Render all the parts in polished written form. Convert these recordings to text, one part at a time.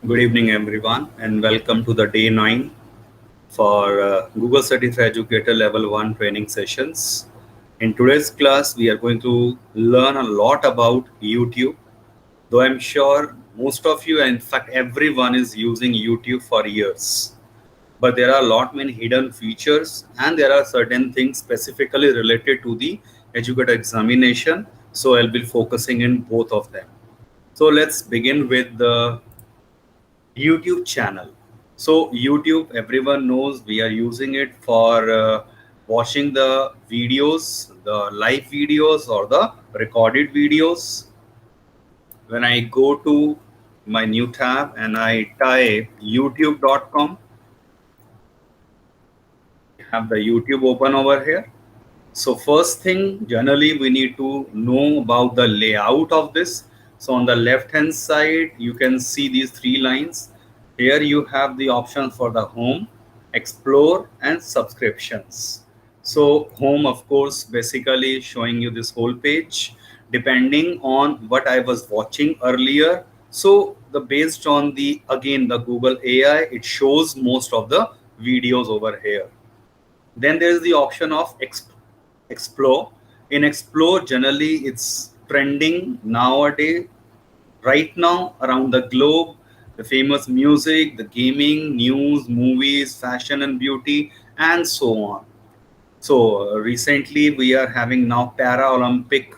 Good evening, everyone, and welcome to the day 9 for Google Certified Educator Level 1 training sessions. In today's class, we are going to learn a lot about YouTube, though I'm sure most of you, in fact, everyone is using YouTube for years. But there are a lot many hidden features, and there are certain things specifically related to the educator examination. So I'll be focusing in both of them. So let's begin with the YouTube channel. So YouTube, everyone knows we are using it for watching the videos, the live videos or the recorded videos. When I go to my new tab and I type youtube.com, have the YouTube open over here. So first thing, generally we need to know about the layout of this. So on the left hand side, you can see these three lines. Here you have the option for the home, explore and subscriptions. So home, of course, basically showing you this whole page depending on what I was watching earlier. So the based on the, again, the Google AI, it shows most of the videos over here. Then there is the option of explore. In explore, generally it's trending nowadays, right now around the globe, the famous music, the gaming, news, movies, fashion and beauty, and so on. So recently we are having now Paralympic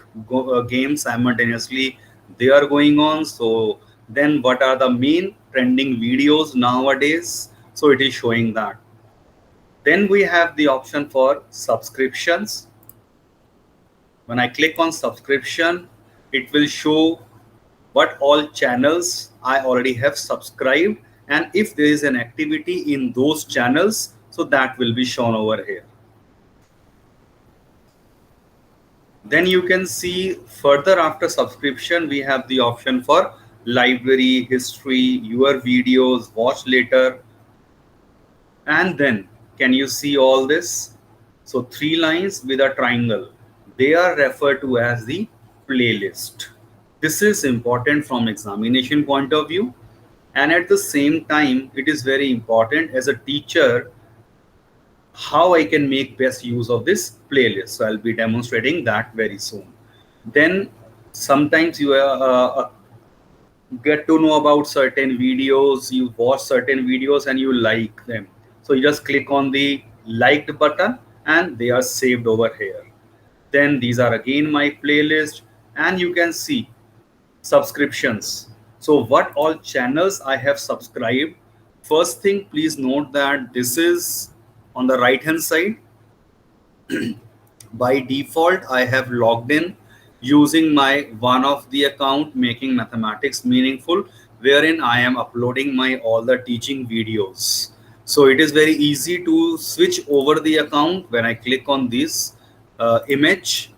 games simultaneously, they are going on. So then what are the main trending videos nowadays? So it is showing that. Then we have the option for subscriptions. When I click on subscription, it will show what all channels I already have subscribed, and if there is an activity in those channels, so that will be shown over here. Then you can see further after subscription, we have the option for library, history, your videos, watch later. And then can you see all this? So three lines with a triangle, they are referred to as the playlist. This is important from examination point of view, and at the same time it is very important as a teacher how I can make best use of this playlist. So I'll be demonstrating that very soon. Then sometimes you get to know about certain videos, you watch certain videos and you like them, so you just click on the liked button and they are saved over here. Then these are again my playlist, and you can see subscriptions. So what all channels I have subscribed. First thing, please note that this is on the right hand side. By default, I have logged in using my one of the account, Making Mathematics Meaningful, wherein I am uploading my all the teaching videos. So it is very easy to switch over the account when I click on this image,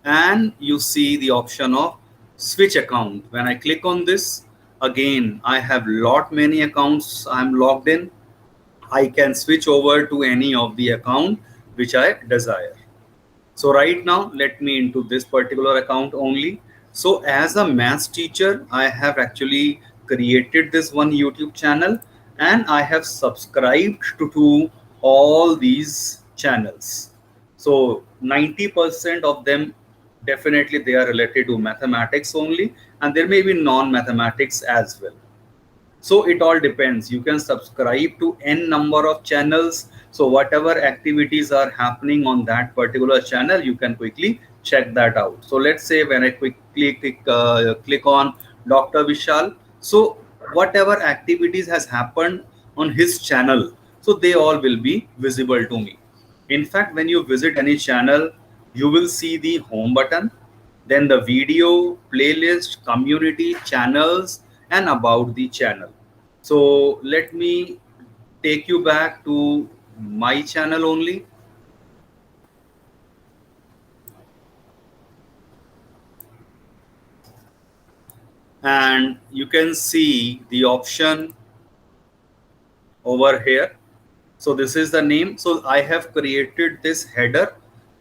and you see the option of switch account. When I click on this, again I have lot many accounts I'm logged in. I can switch over to any of the account which I desire. So right now, let me into this particular account only. So as a maths teacher, I have actually created this one YouTube channel, and I have subscribed to all these channels. So 90% of them, definitely they are related to mathematics only, and there may be non-mathematics as well. So it all depends. You can subscribe to n number of channels. So whatever activities are happening on that particular channel, you can quickly check that out. So let's say when I quickly click on Dr. Vishal, so whatever activities has happened on his channel, so they all will be visible to me. In fact, when you visit any channel, you will see the home button, then the video, playlist, community, channels, and about the channel. So let me take you back to my channel only. And you can see the option over here. So this is the name. So I have created this header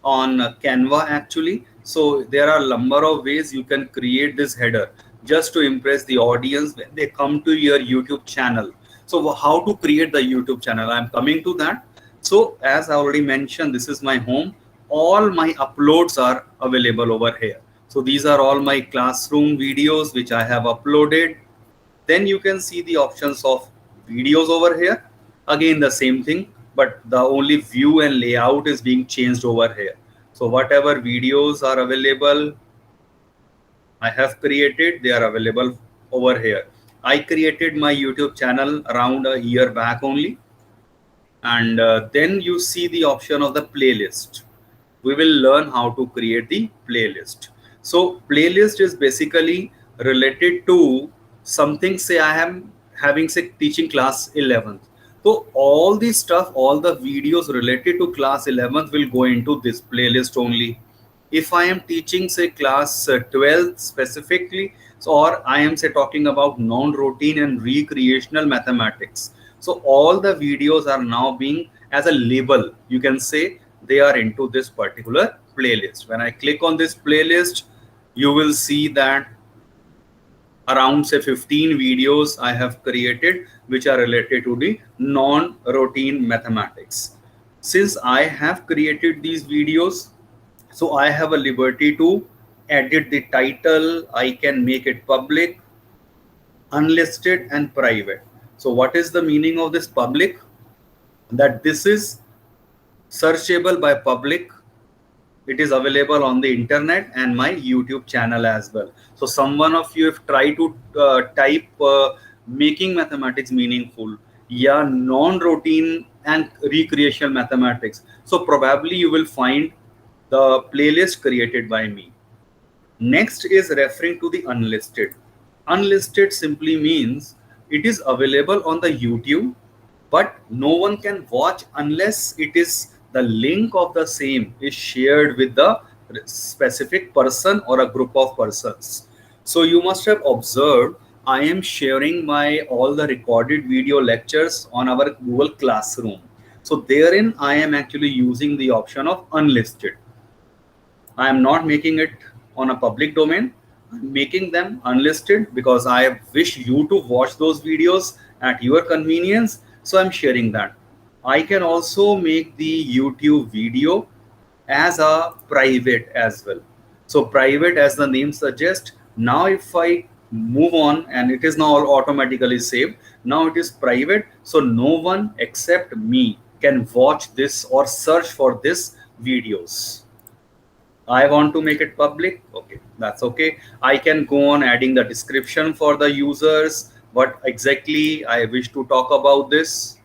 on Canva actually. So there are a number of ways you can create this header. just to impress the audience when they come to your YouTube channel. So how to create the YouTube channel? I'm coming to that. So as I already mentioned, this is my home. All my uploads are available over here. So these are all my classroom videos which I have uploaded. Then you can see the options of videos over here. Again, the same thing, but the only view and layout is being changed over here. So whatever videos are available, I have created, they are available over here. I created my YouTube channel around a year back only. And then you see the option of the playlist. We will learn how to create the playlist. So playlist is basically related to something. Say I am having, say, teaching class 11th. So all the stuff, all the videos related to class 11th will go into this playlist only. If I am teaching, say, class 12th specifically, so, or I am, say, talking about non-routine and recreational mathematics, so all the videos are now being as a label, you can say they are into this particular playlist. When I click on this playlist, you will see that around, say, 15 videos I have created which are related to the non-routine mathematics. Since I have created these videos, so I have a liberty to edit the title. I can make it public, unlisted, and private. So what is the meaning of this public? That this is searchable by public. It is available on the internet and my YouTube channel as well. So someone of you have tried to type making mathematics meaningful, yeah, non-routine and recreational mathematics, so probably you will find the playlist created by me. Next is referring to the unlisted. Unlisted simply means it is available on the YouTube, but no one can watch unless it is the link of the same is shared with the specific person or a group of persons. So you must have observed I am sharing my all the recorded video lectures on our Google Classroom. So therein I am actually using the option of unlisted. I am not making it on a public domain. I'm making them unlisted because I wish you to watch those videos at your convenience. So I'm sharing that. I can also make the YouTube video as a private as well. So private, as the name suggests, now if I move on and it is now automatically saved, now it is private. So no one except me can watch this or search for this videos. I want to make it public. Okay, that's okay. I can go on adding the description for the users. What exactly I wish to talk about this.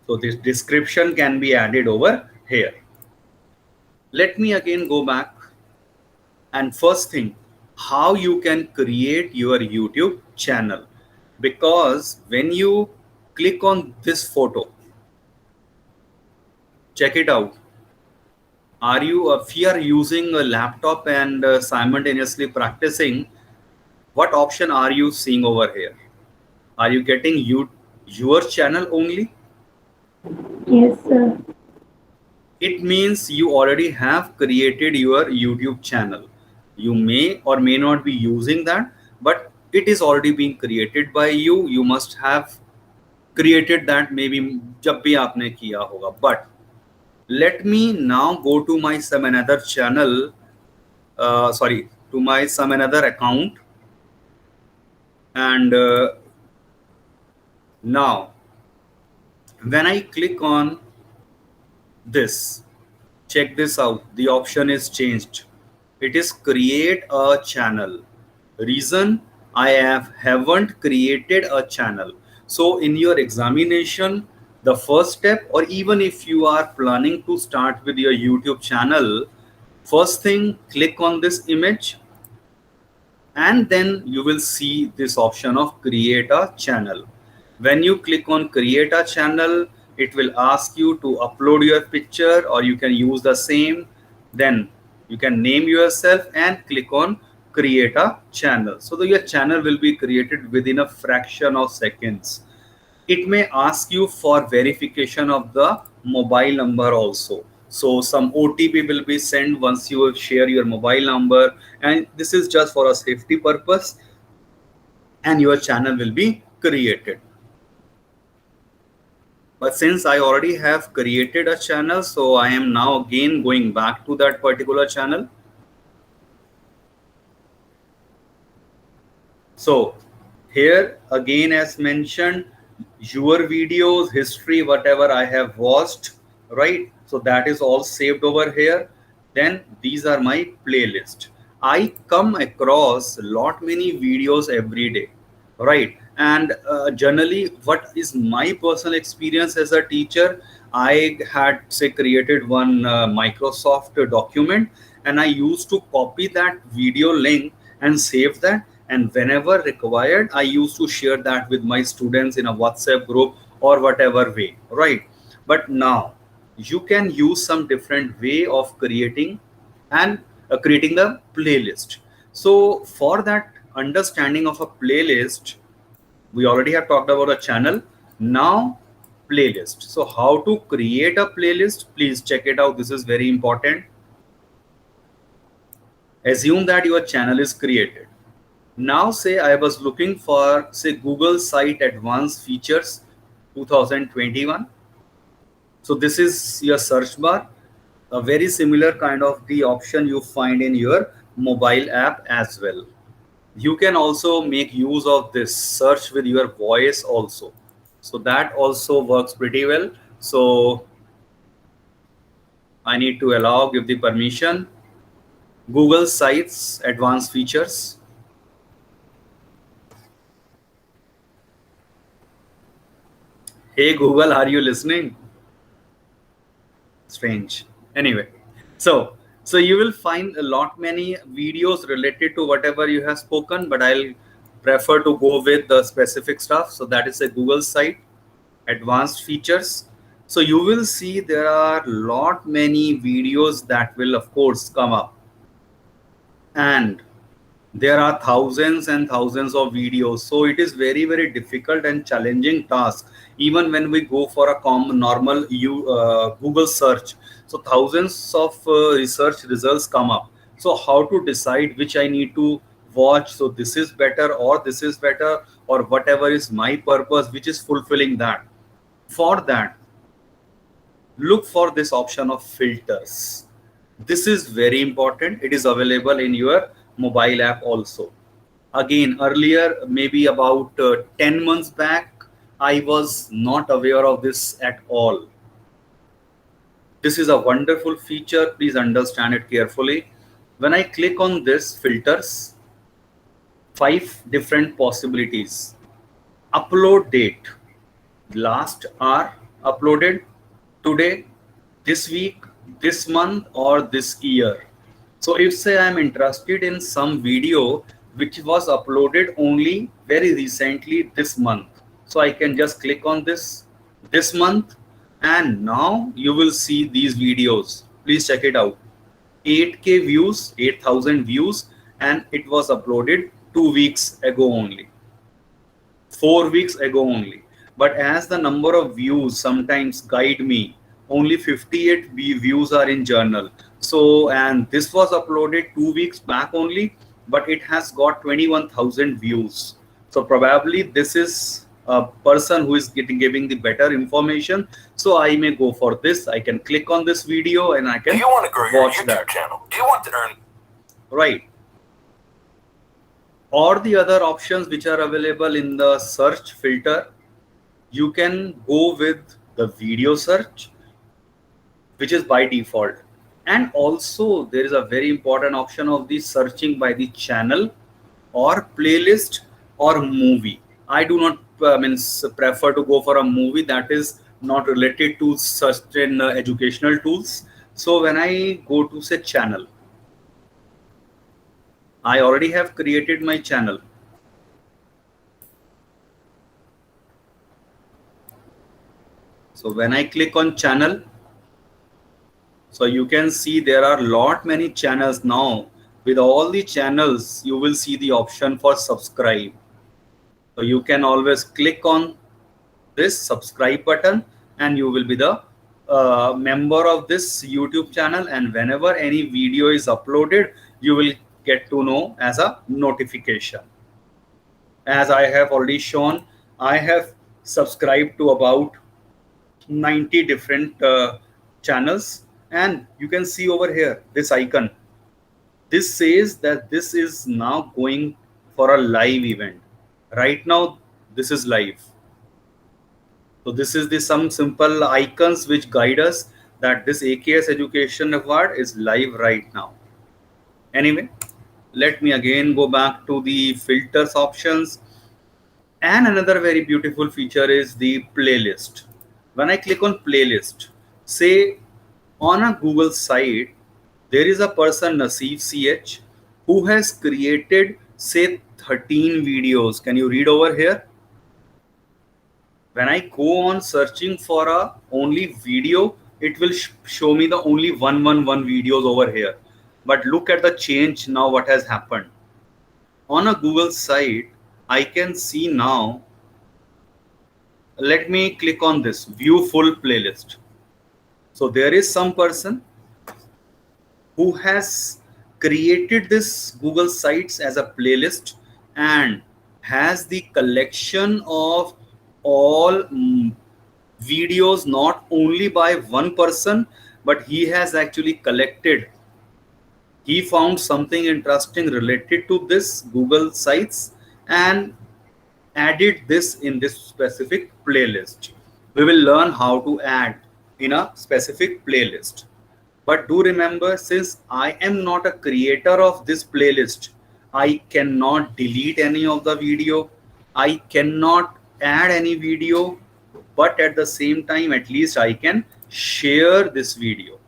So this description can be added over here. Let me again go back. And first thing, how you can create your YouTube channel. Because when you click on this photo, check it out. If you are using a laptop and simultaneously practicing, what option are you seeing over here? Are you getting your channel only? Yes, sir. It means you already have created your YouTube channel. You may or may not be using that, but it is already being created by you. You must have created that maybe जब भी आपने किया होगा. But let me now go to my some another channel, to my some another account, and now when I click on this, check this out, the option is changed. It is create a channel. Reason, I haven't created a channel. So in your examination, the first step, or even if you are planning to start with your YouTube channel, first thing, click on this image and then you will see this option of create a channel. When you click on create a channel, it will ask you to upload your picture, or you can use the same. Then you can name yourself and click on create a channel. So your channel will be created within a fraction of seconds. It may ask you for verification of the mobile number also. So some OTP will be sent once you share your mobile number, and this is just for a safety purpose, and your channel will be created. But since I already have created a channel, so I am now again going back to that particular channel. So here again, as mentioned, your videos, history, whatever I have watched, right? So that is all saved over here. Then these are my playlist. I come across lot many videos every day, right? And generally, what is my personal experience as a teacher? I had say created one Microsoft document, and I used to copy that video link and save that, and whenever required I used to share that with my students in a WhatsApp group or whatever way, right? But now you can use some different way of creating and creating the playlist. So for that understanding of a playlist, we already have talked about a channel. Now playlist. So how to create a playlist, please check it out. This is very important. Assume that your channel is created. Now say I was looking for say Google Site Advanced Features 2021. So this is your search bar, a very similar kind of the option you find in your mobile app as well. You can also make use of this search with your voice also. So that also works pretty well. So I need to allow, give the permission. Google Sites Advanced Features. Hey Google, are you listening? Strange. Anyway, so you will find a lot many videos related to whatever you have spoken, but I'll prefer to go with the specific stuff. So that is a Google site, advanced features. So you will see there are lot many videos that will of course come up, and there are thousands and thousands of videos. So it is very, very difficult and challenging task even when we go for a common normal Google search. So thousands of research results come up. So how to decide which I need to watch? So this is better or this is better, or whatever is my purpose, which is fulfilling that. For that, look for this option of filters. This is very important. It is available in your mobile app also. Again, earlier, maybe about 10 months back, I was not aware of this at all. This is a wonderful feature. Please understand it carefully. When I click on this filters, 5 different possibilities. Upload date, last hour uploaded, today, this week, this month, or this year. So if say I'm interested in some video which was uploaded only very recently this month, so I can just click on this month, and now you will see these videos. Please check it out. 8K views, 8,000 views, and it was uploaded 2 weeks ago only, 4 weeks ago only. But as the number of views sometimes guide me, only 58 views are in journal. So, and this was uploaded 2 weeks back only, but it has got 21,000 views. So probably this is a person who is giving the better information. So I may go for this. I can click on this video and I can Do you want to grow your watch YouTube that. channel? Do you want to earn? Right. Or the other options which are available in the search filter, you can go with the video search, which is by default. And also there is a very important option of the searching by the channel or playlist or movie. I do not prefer to go for a movie that is not related to certain educational tools. So when I go to say channel, I already have created my channel. So when I click on channel, so you can see there are lot many channels now. With all the channels, you will see the option for subscribe. So you can always click on this subscribe button and you will be the member of this YouTube channel, and whenever any video is uploaded, you will get to know as a notification. As I have already shown, I have subscribed to about 90 different channels, and you can see over here this icon. This says that this is now going for a live event. Right now, this is live. So this is the some simple icons which guide us that this AKS Education Award is live right now. Anyway, let me again go back to the filters options. And another very beautiful feature is the playlist. When I click on playlist, say on a Google site, there is a person, Naseef CH, who has created say 13 videos. Can you read over here? When I go on searching for a only video, it will show me the only 111 videos over here. But look at the change now, what has happened. On a Google site, I can see now, let me click on this, view full playlist. So there is some person who has created this Google Sites as a playlist and has the collection of all videos not only by one person, but he has actually collected. He found something interesting related to this Google Sites and added this in this specific playlist. We will learn how to add in a specific playlist. But do remember, since I am not a creator of this playlist, I cannot delete any of the video. I cannot add any video, but at the same time, at least I can share this video.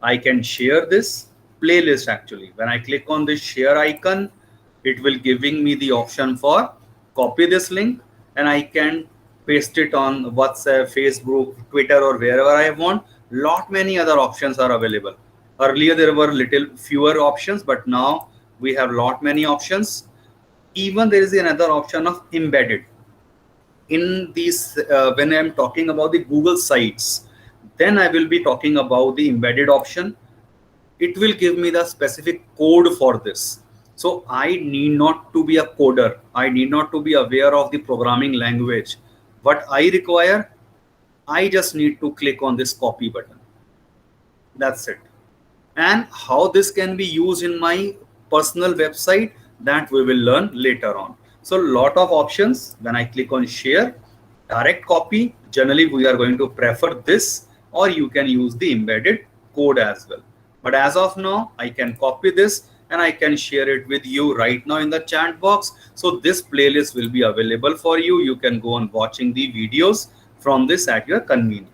I can share this playlist actually. When I click on this share icon, it will giving me the option for copy this link, and I can paste it on WhatsApp, Facebook, Twitter, or wherever I want. Lot many other options are available. Earlier there were little fewer options, but now we have lot many options. Even there is another option of embedded. In these, when I'm talking about the Google Sites, then I will be talking about the embedded option. It will give me the specific code for this. So I need not to be a coder. I need not to be aware of the programming language. What I require, I just need to click on this copy button. That's it. And how this can be used in my personal website, that we will learn later on. So lot of options. When I click on share, direct copy, generally we are going to prefer this, or you can use the embedded code as well. But as of now, I can copy this and I can share it with you right now in the chat box. So this playlist will be available for you. You can go on watching the videos from this at your convenience.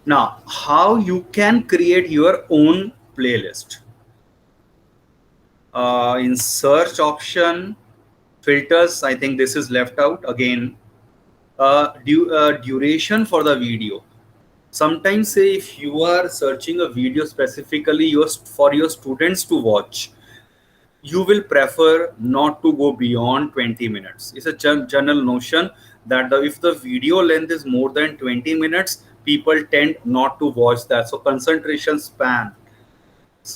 Now, how you can create your own playlist? In search option, filters, I think this is left out again. Duration for the video. Sometimes say if you are searching a video specifically for your students to watch, you will prefer not to go beyond 20 minutes. It's a general notion that if the video length is more than 20 minutes, people tend not to watch that. So concentration span,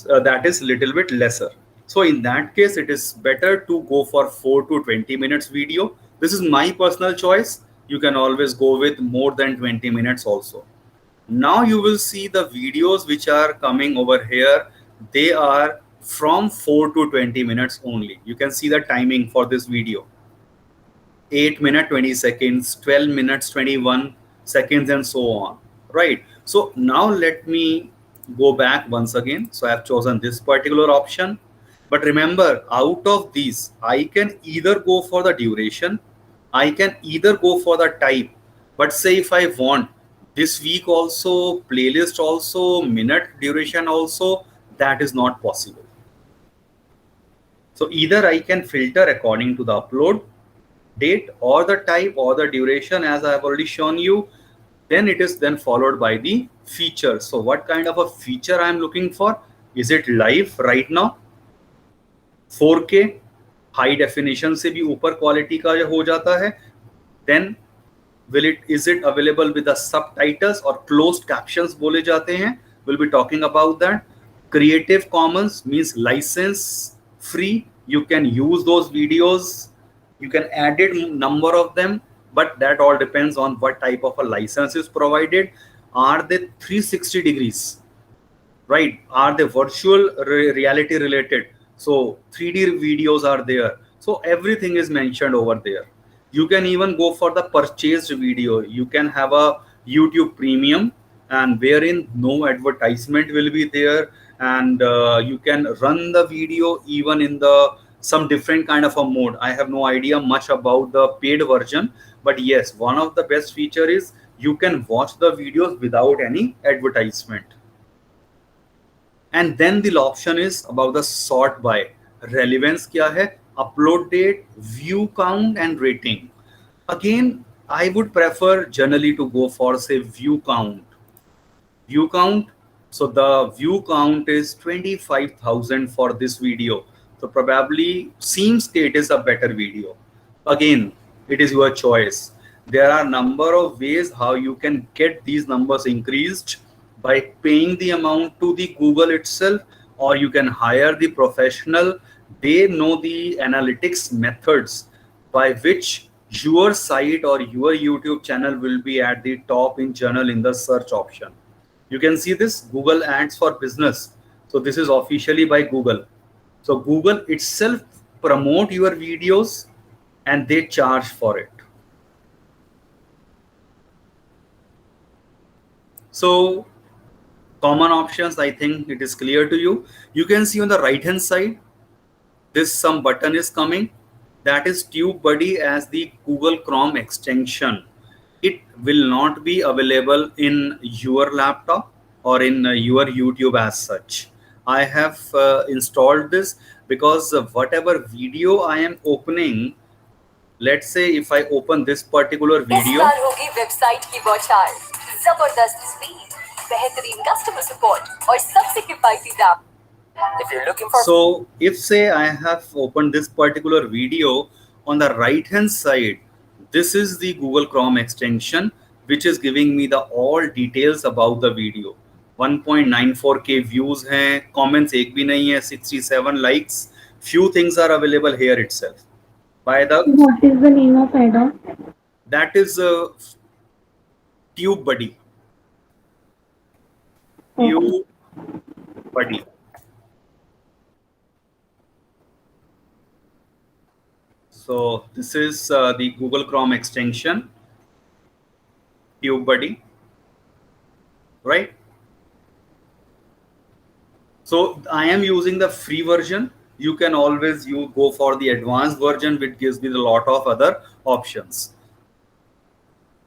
that is little bit lesser. So in that case, it is better to go for 4 to 20 minutes video. This is my personal choice. You can always go with more than 20 minutes also. Now you will see the videos which are coming over here. They are from 4 to 20 minutes only. You can see the timing for this video. 8 minutes, 20 seconds, 12 minutes, 21 seconds, and so on. Right. So now let me go back once again. So I have chosen this particular option. But remember, out of these, I can either go for the duration, I can either go for the type. But say if I want this week also, playlist also, minute duration also, that is not possible. So either I can filter according to the upload date or the type or the duration, as I have already shown you. Then it is then followed by the feature. So what kind of a feature I am looking for? Is it live right now? 4K, high definition से भी ऊपर quality का हो जाता है, then is it available with the subtitles or closed captions बोले जाते हैं. We'll be talking about that. Creative Commons means license free. You can use those videos. You can edit number of them, but that all depends on what type of a license is provided. Are they 360 degrees? Right? Are they virtual reality related? So 3D videos are there. So everything is mentioned over there. You can even go for the purchased video. You can have a YouTube premium, and wherein no advertisement will be there, and you can run the video even in the some different kind of a mode. I have no idea much about the paid version, but yes, one of the best feature is you can watch the videos without any advertisement. And then the option is about the sort by. Relevance क्या है? Upload date, view count and rating. Again, I would prefer generally to go for say view count. View count. So the view count is 25,000 for this video. So probably seems it is a better video. Again, it is your choice. There are number of ways how you can get these numbers increased by paying the amount to the Google itself, or you can hire the professional. They know the analytics methods by which your site or your YouTube channel will be at the top in journal in the search option. You can see this Google Ads for Business. So this is officially by Google. So Google itself promote your videos and they charge for it. So common options, I think it is clear to you. You can see on the right hand side, this some button is coming. That is TubeBuddy as the Google Chrome extension. It will not be available in your laptop or in your YouTube as such. I have installed this because whatever video I am opening, let's say if I open this particular video, इस बार होगी website की बौछार, जबरदस्त speed, बेहतरीन customer support और सबसे किफायती दाम. If you're looking for so if say I have opened this particular video, on the right hand side, this is the Google Chrome extension which is giving me the all details about the video. 1.94k views हैं, comments एक भी नहीं है, 67 likes, few things are available here itself. By the What is the name of add-on? that is TubeBuddy. TubeBuddy. So this is the Google Chrome extension, TubeBuddy, right? So I am using the free version. You can always go for the advanced version, which gives me a lot of other options.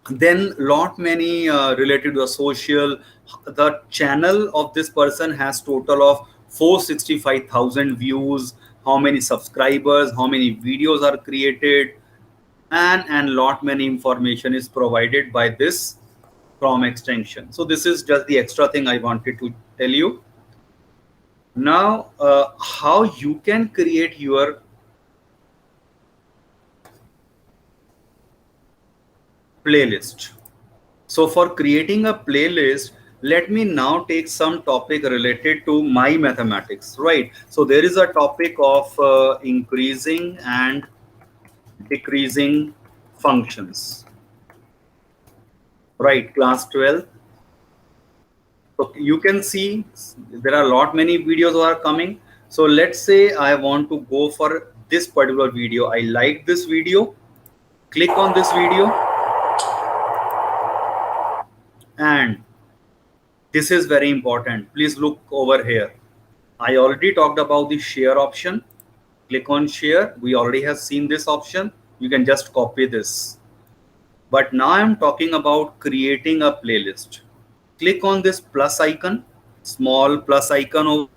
Then lot many related to the social. The channel of this person has total of 465,000 views. How many subscribers? How many videos are created? And lot many information is provided by this Chrome extension. So this is just the extra thing I wanted to tell you. Now, how you can create your playlist. So for creating a playlist, let me now take some topic related to my mathematics, right? So there is a topic of increasing and decreasing functions, right? Class 12. So you can see there are a lot many videos are coming. So let's say I want to go for this particular video. I like this video. Click on this video. And this is very important. Please look over here. I already talked about the share option. Click on share. We already have seen this option. You can just copy this. But now I'm talking about creating a playlist. Click on this plus icon, small plus icon over.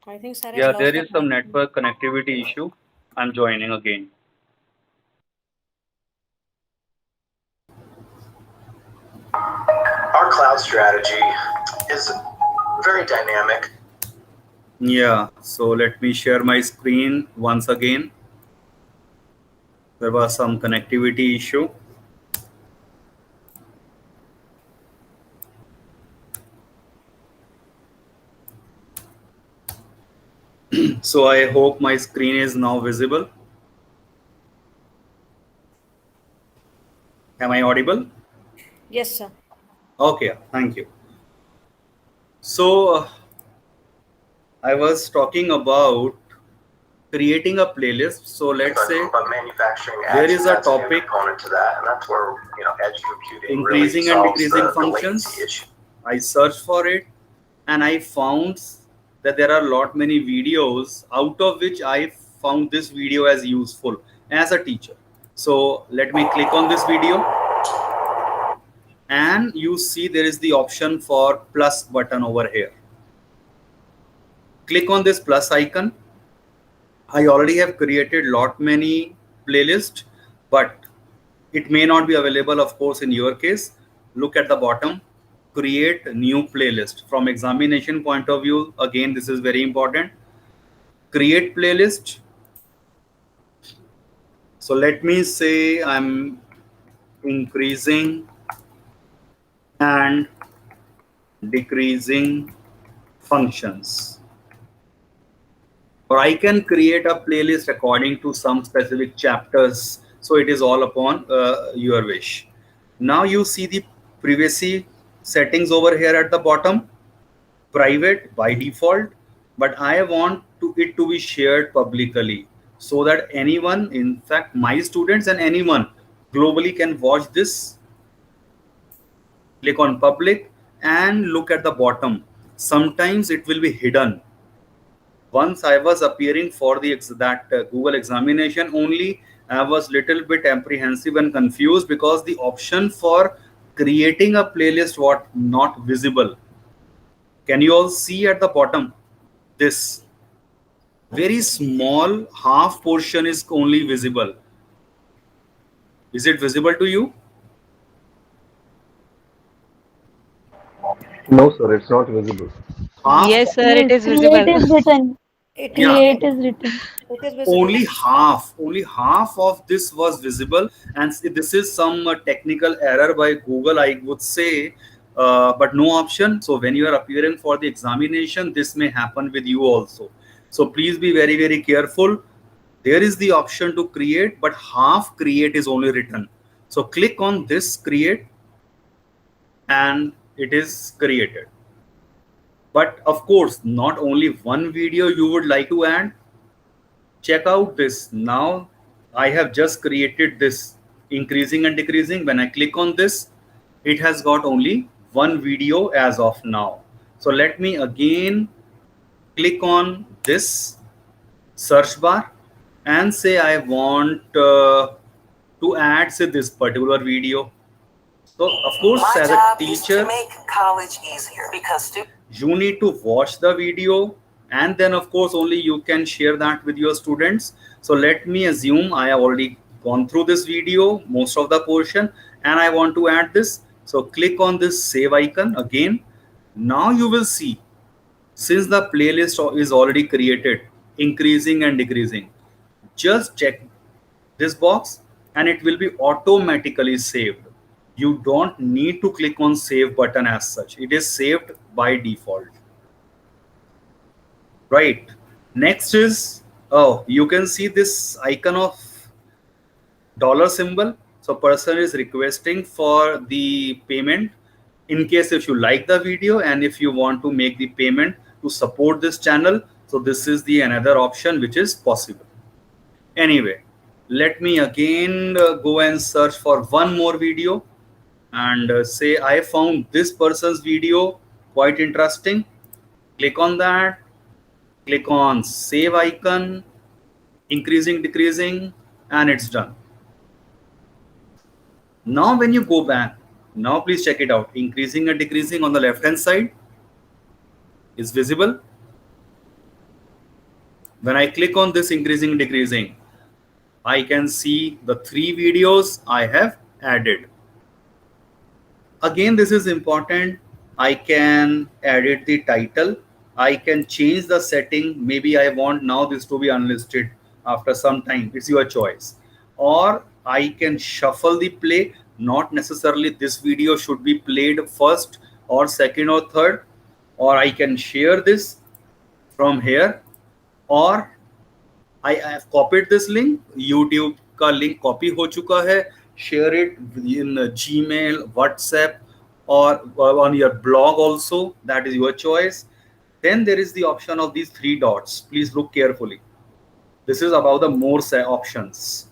I think sir has Yeah, lost there the is some connection. network connectivity issue. I'm joining again. Our cloud strategy is very dynamic. Yeah, so let me share my screen once again. There was some connectivity issue. So I hope my screen is now visible. Am I audible? Yes, sir. Okay, thank you. So I was talking about creating a playlist. So let's say But manufacturing there is a adds new topic, component to that, and that's where edge computing increasing really and solves decreasing the latency functions. issue. I searched for it and I found that there are a lot many videos, out of which I found this video as useful as a teacher. So let me click on this video, and you see there is the option for plus button over here. Click on this plus icon. I already have created lot many playlists, but it may not be available, of course, in your case. Look at the bottom, create new playlist. From examination point of view, again, this is very important. Create playlist. So let me say I'm increasing and decreasing functions. Or I can create a playlist according to some specific chapters. So it is all upon your wish. Now you see the privacy settings over here at the bottom, private by default, but I want it to be shared publicly so that anyone, in fact, my students and anyone globally can watch this. Click on public and look at the bottom. Sometimes it will be hidden. Once I was appearing for that Google examination only, I was little bit apprehensive and confused because the option for creating a playlist was not visible. Can you all see at the bottom? This very small half portion is only visible. Is it visible to you? No, sir, it's not visible. Half, Yes, sir, it Yes, is create visible. is written. It is yeah, Create visible. is written. It is visible. only half of this was visible, and this is some technical error by Google, I would say, but no option. So when you are appearing for the examination, this may happen with you also. So please be very, very careful. There is the option to create, but half create is only written. So click on this create, and it is created. But of course, not only one video you would like to add. Check out this. Now I have just created this increasing and decreasing. When I click on this, it has got only one video as of now. So let me again click on this search bar and say I want to add, say, this particular video. So of course, My as a job is to teacher, make college easier because students. you need to watch the video, and then of course only you can share that with your students. So let me assume I have already gone through this video, most of the portion, and I want to add this. So click on this save icon again. Now you will see, since the playlist is already created, increasing and decreasing, just check this box and it will be automatically saved. You don't need to click on save button as such. It is saved by default. Right. Next is, oh, you can see this icon of dollar symbol. So person is requesting for the payment in case if you like the video and if you want to make the payment to support this channel. So this is the another option which is possible. Anyway, let me again go and search for one more video and say I found this person's video quite interesting. Click on that, click on save icon, increasing, decreasing, and it's done. Now when you go back, now please check it out. Increasing and decreasing on the left hand side is visible. When I click on this increasing, decreasing, I can see the 3 videos I have added. Again, this is important. I can edit the title. I can change the setting. Maybe I want now this to be unlisted after some time. It's your choice. Or I can shuffle the play. Not necessarily this video should be played first or second or third. Or I can share this from here. Or I have copied this link. YouTube का link copy हो चुका है. Share it in Gmail, WhatsApp, or on your blog also. That is your choice. Then there is the option of these 3 dots. Please look carefully. This is about the more options.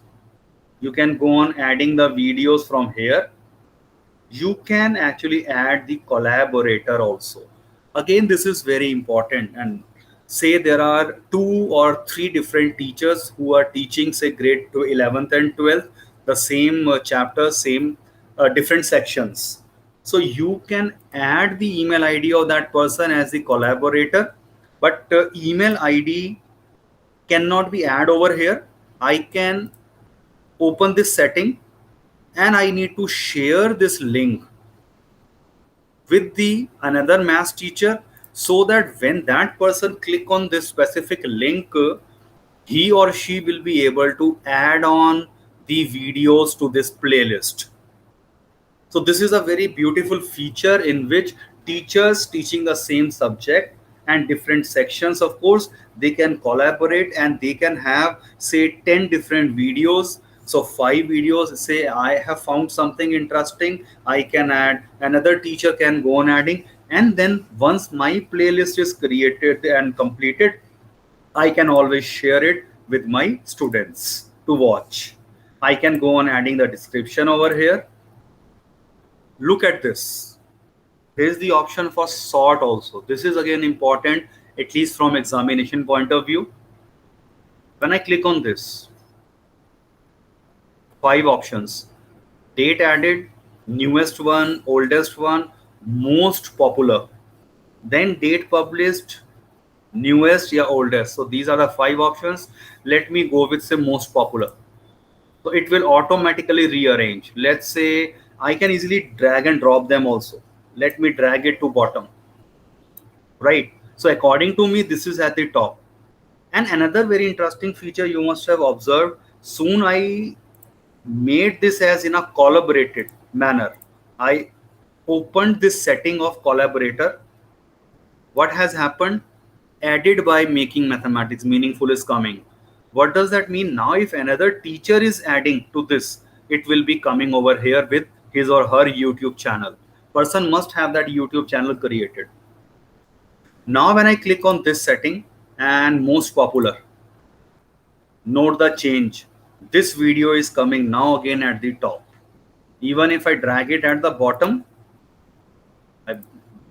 You can go on adding the videos from here. You can actually add the collaborator also. Again, this is very important. And say there are 2 or 3 different teachers who are teaching, say, grade to 11th and 12th, the same chapter, same different sections. So you can add the email ID of that person as the collaborator, but email ID cannot be added over here. I can open this setting and I need to share this link with the another maths teacher, so that when that person click on this specific link, he or she will be able to add on the videos to this playlist. So this is a very beautiful feature in which teachers teaching the same subject and different sections, of course, they can collaborate and they can have, say, 10 different videos. So 5 videos, say I have found something interesting, I can add, another teacher can go on adding, and then once my playlist is created and completed, I can always share it with my students to watch. I can go on adding the description over here. Look at this. There is the option for sort also. This is again important, at least from examination point of view. When I click on this, 5 options: date added, newest one, oldest one, most popular, then date published, newest or oldest. So these are the 5 options. Let me go with, say, most popular. So it will automatically rearrange. Let's say I can easily drag and drop them also. Let me drag it to bottom, right? So according to me, this is at the top. And another very interesting feature you must have observed, soon I made this as in a collaborated manner. I opened this setting of collaborator. What has happened? Added by Making Mathematics Meaningful is coming. What does that mean? Now if another teacher is adding to this, it will be coming over here with his or her YouTube channel. Person must have that YouTube channel created. Now when I click on this setting and most popular, note the change. This video is coming now again at the top. Even if I drag it at the bottom, I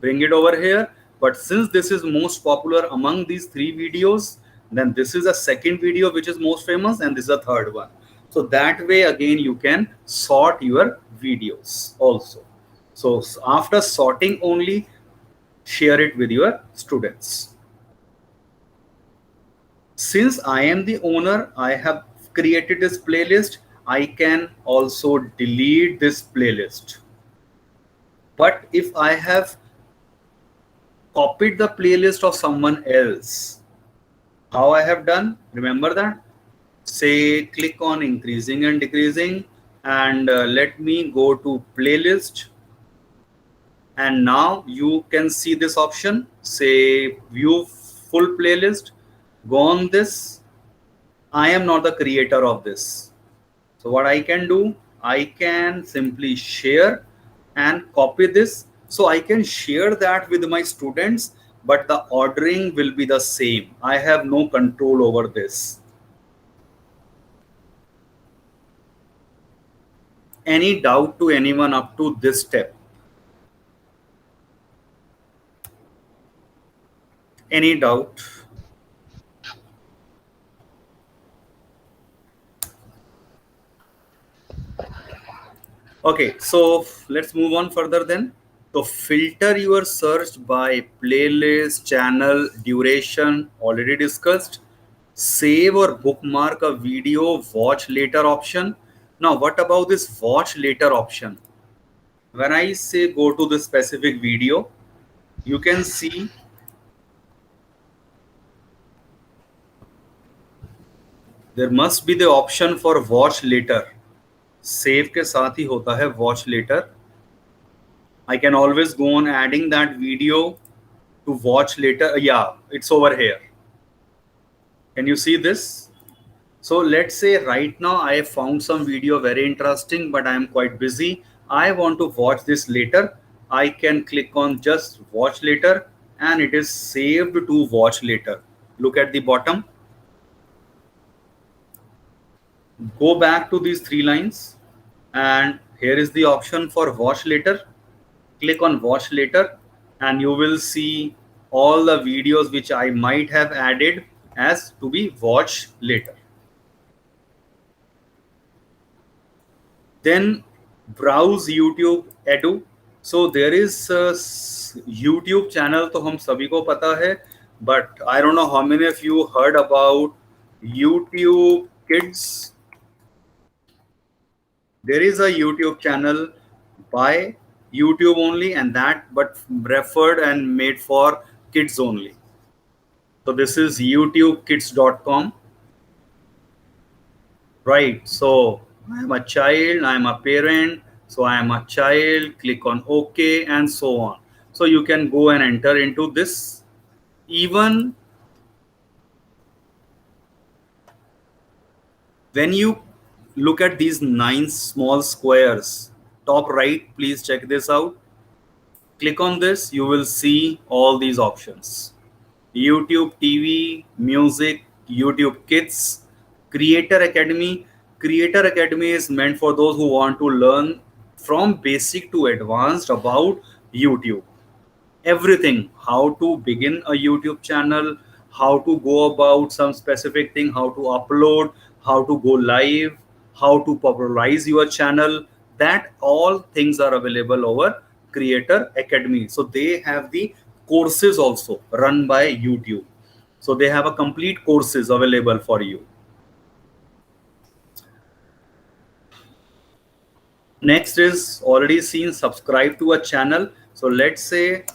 bring it over here. But since this is most popular among these 3 videos, then this is a second video which is most famous, and this is a third one. So that way again you can sort your videos also. So after sorting only, share it with your students. Since I am the owner, I have created this playlist. I can also delete this playlist. But if I have copied the playlist of someone else, how I have done? Remember that? Say click on increasing and decreasing, and let me go to playlist. And now you can see this option, say view full playlist. Go on this. I am not the creator of this. So what I can do, I can simply share and copy this. So I can share that with my students, but the ordering will be the same. I have no control over this. Any doubt to anyone up to this step? Any doubt? Okay, so let's move on further then. So filter your search by playlist, channel, duration, already discussed. save or bookmark a video, watch later option. Now, what about this watch later option? When I say go to the specific video, you can see there must be the option for watch later. Save के साथ ही होता है watch later. I can always go on adding that video to watch later. Yeah, it's over here. Can you see this? So let's say right now I have found some video very interesting, but I am quite busy. I want to watch this later. I can click on just watch later and it is saved to watch later. Look at the bottom. Go back to these 3 lines and here is the option for watch later. Click on watch later and you will see all the videos which I might have added as to be watched later. Then browse YouTube Edu. So there is a YouTube channel तो हम सभी को पता है, but I don't know how many of you heard about YouTube Kids. There is a YouTube channel by YouTube only and that but referred and made for kids only. So this is youtubekids.com. Right, so I am a child, I am a parent, so I am a child, click on OK and so on. So you can go and enter into this. Even when you look at these 9 small squares, top right, please check this out. Click on this, you will see all these options. YouTube TV, music, YouTube Kids, Creator Academy. Creator Academy is meant for those who want to learn from basic to advanced about YouTube. Everything, how to begin a YouTube channel, how to go about some specific thing, how to upload, how to go live, how to popularize your channel, that all things are available over Creator Academy. So they have the courses also run by YouTube. So they have a complete courses available for you. Next is already seen subscribe to a channel. So let's say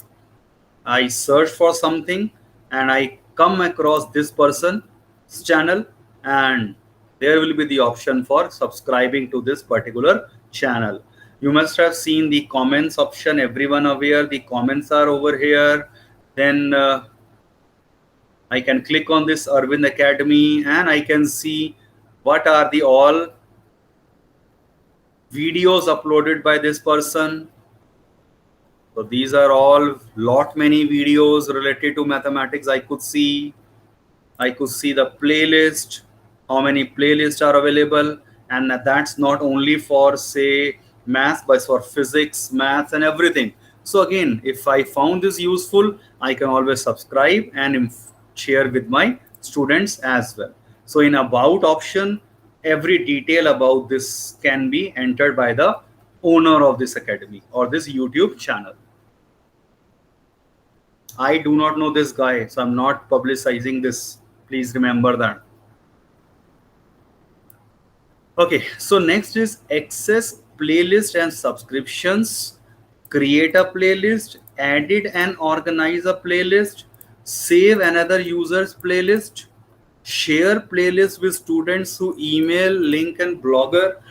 I search for something and I come across this person's channel and there will be the option for subscribing to this particular channel. You must have seen the comments option, everyone aware, the comments are over here. Then I can click on this Arvind Academy and I can see what are the all videos uploaded by this person. So these are all many videos related to mathematics. I could see the playlist, how many playlists are available, and that's not only for say math but for physics, math and everything. So again, if I found this useful, I can always subscribe and share with my students as well. So in about option, every detail about this can be entered by the owner of this academy or this YouTube channel. I do not know this guy, so I'm not publicizing this. Please remember that. Okay, so next is access playlist and subscriptions. Create a playlist, edit and organize a playlist, save another user's playlist, share playlist with students through email, link and Blogger.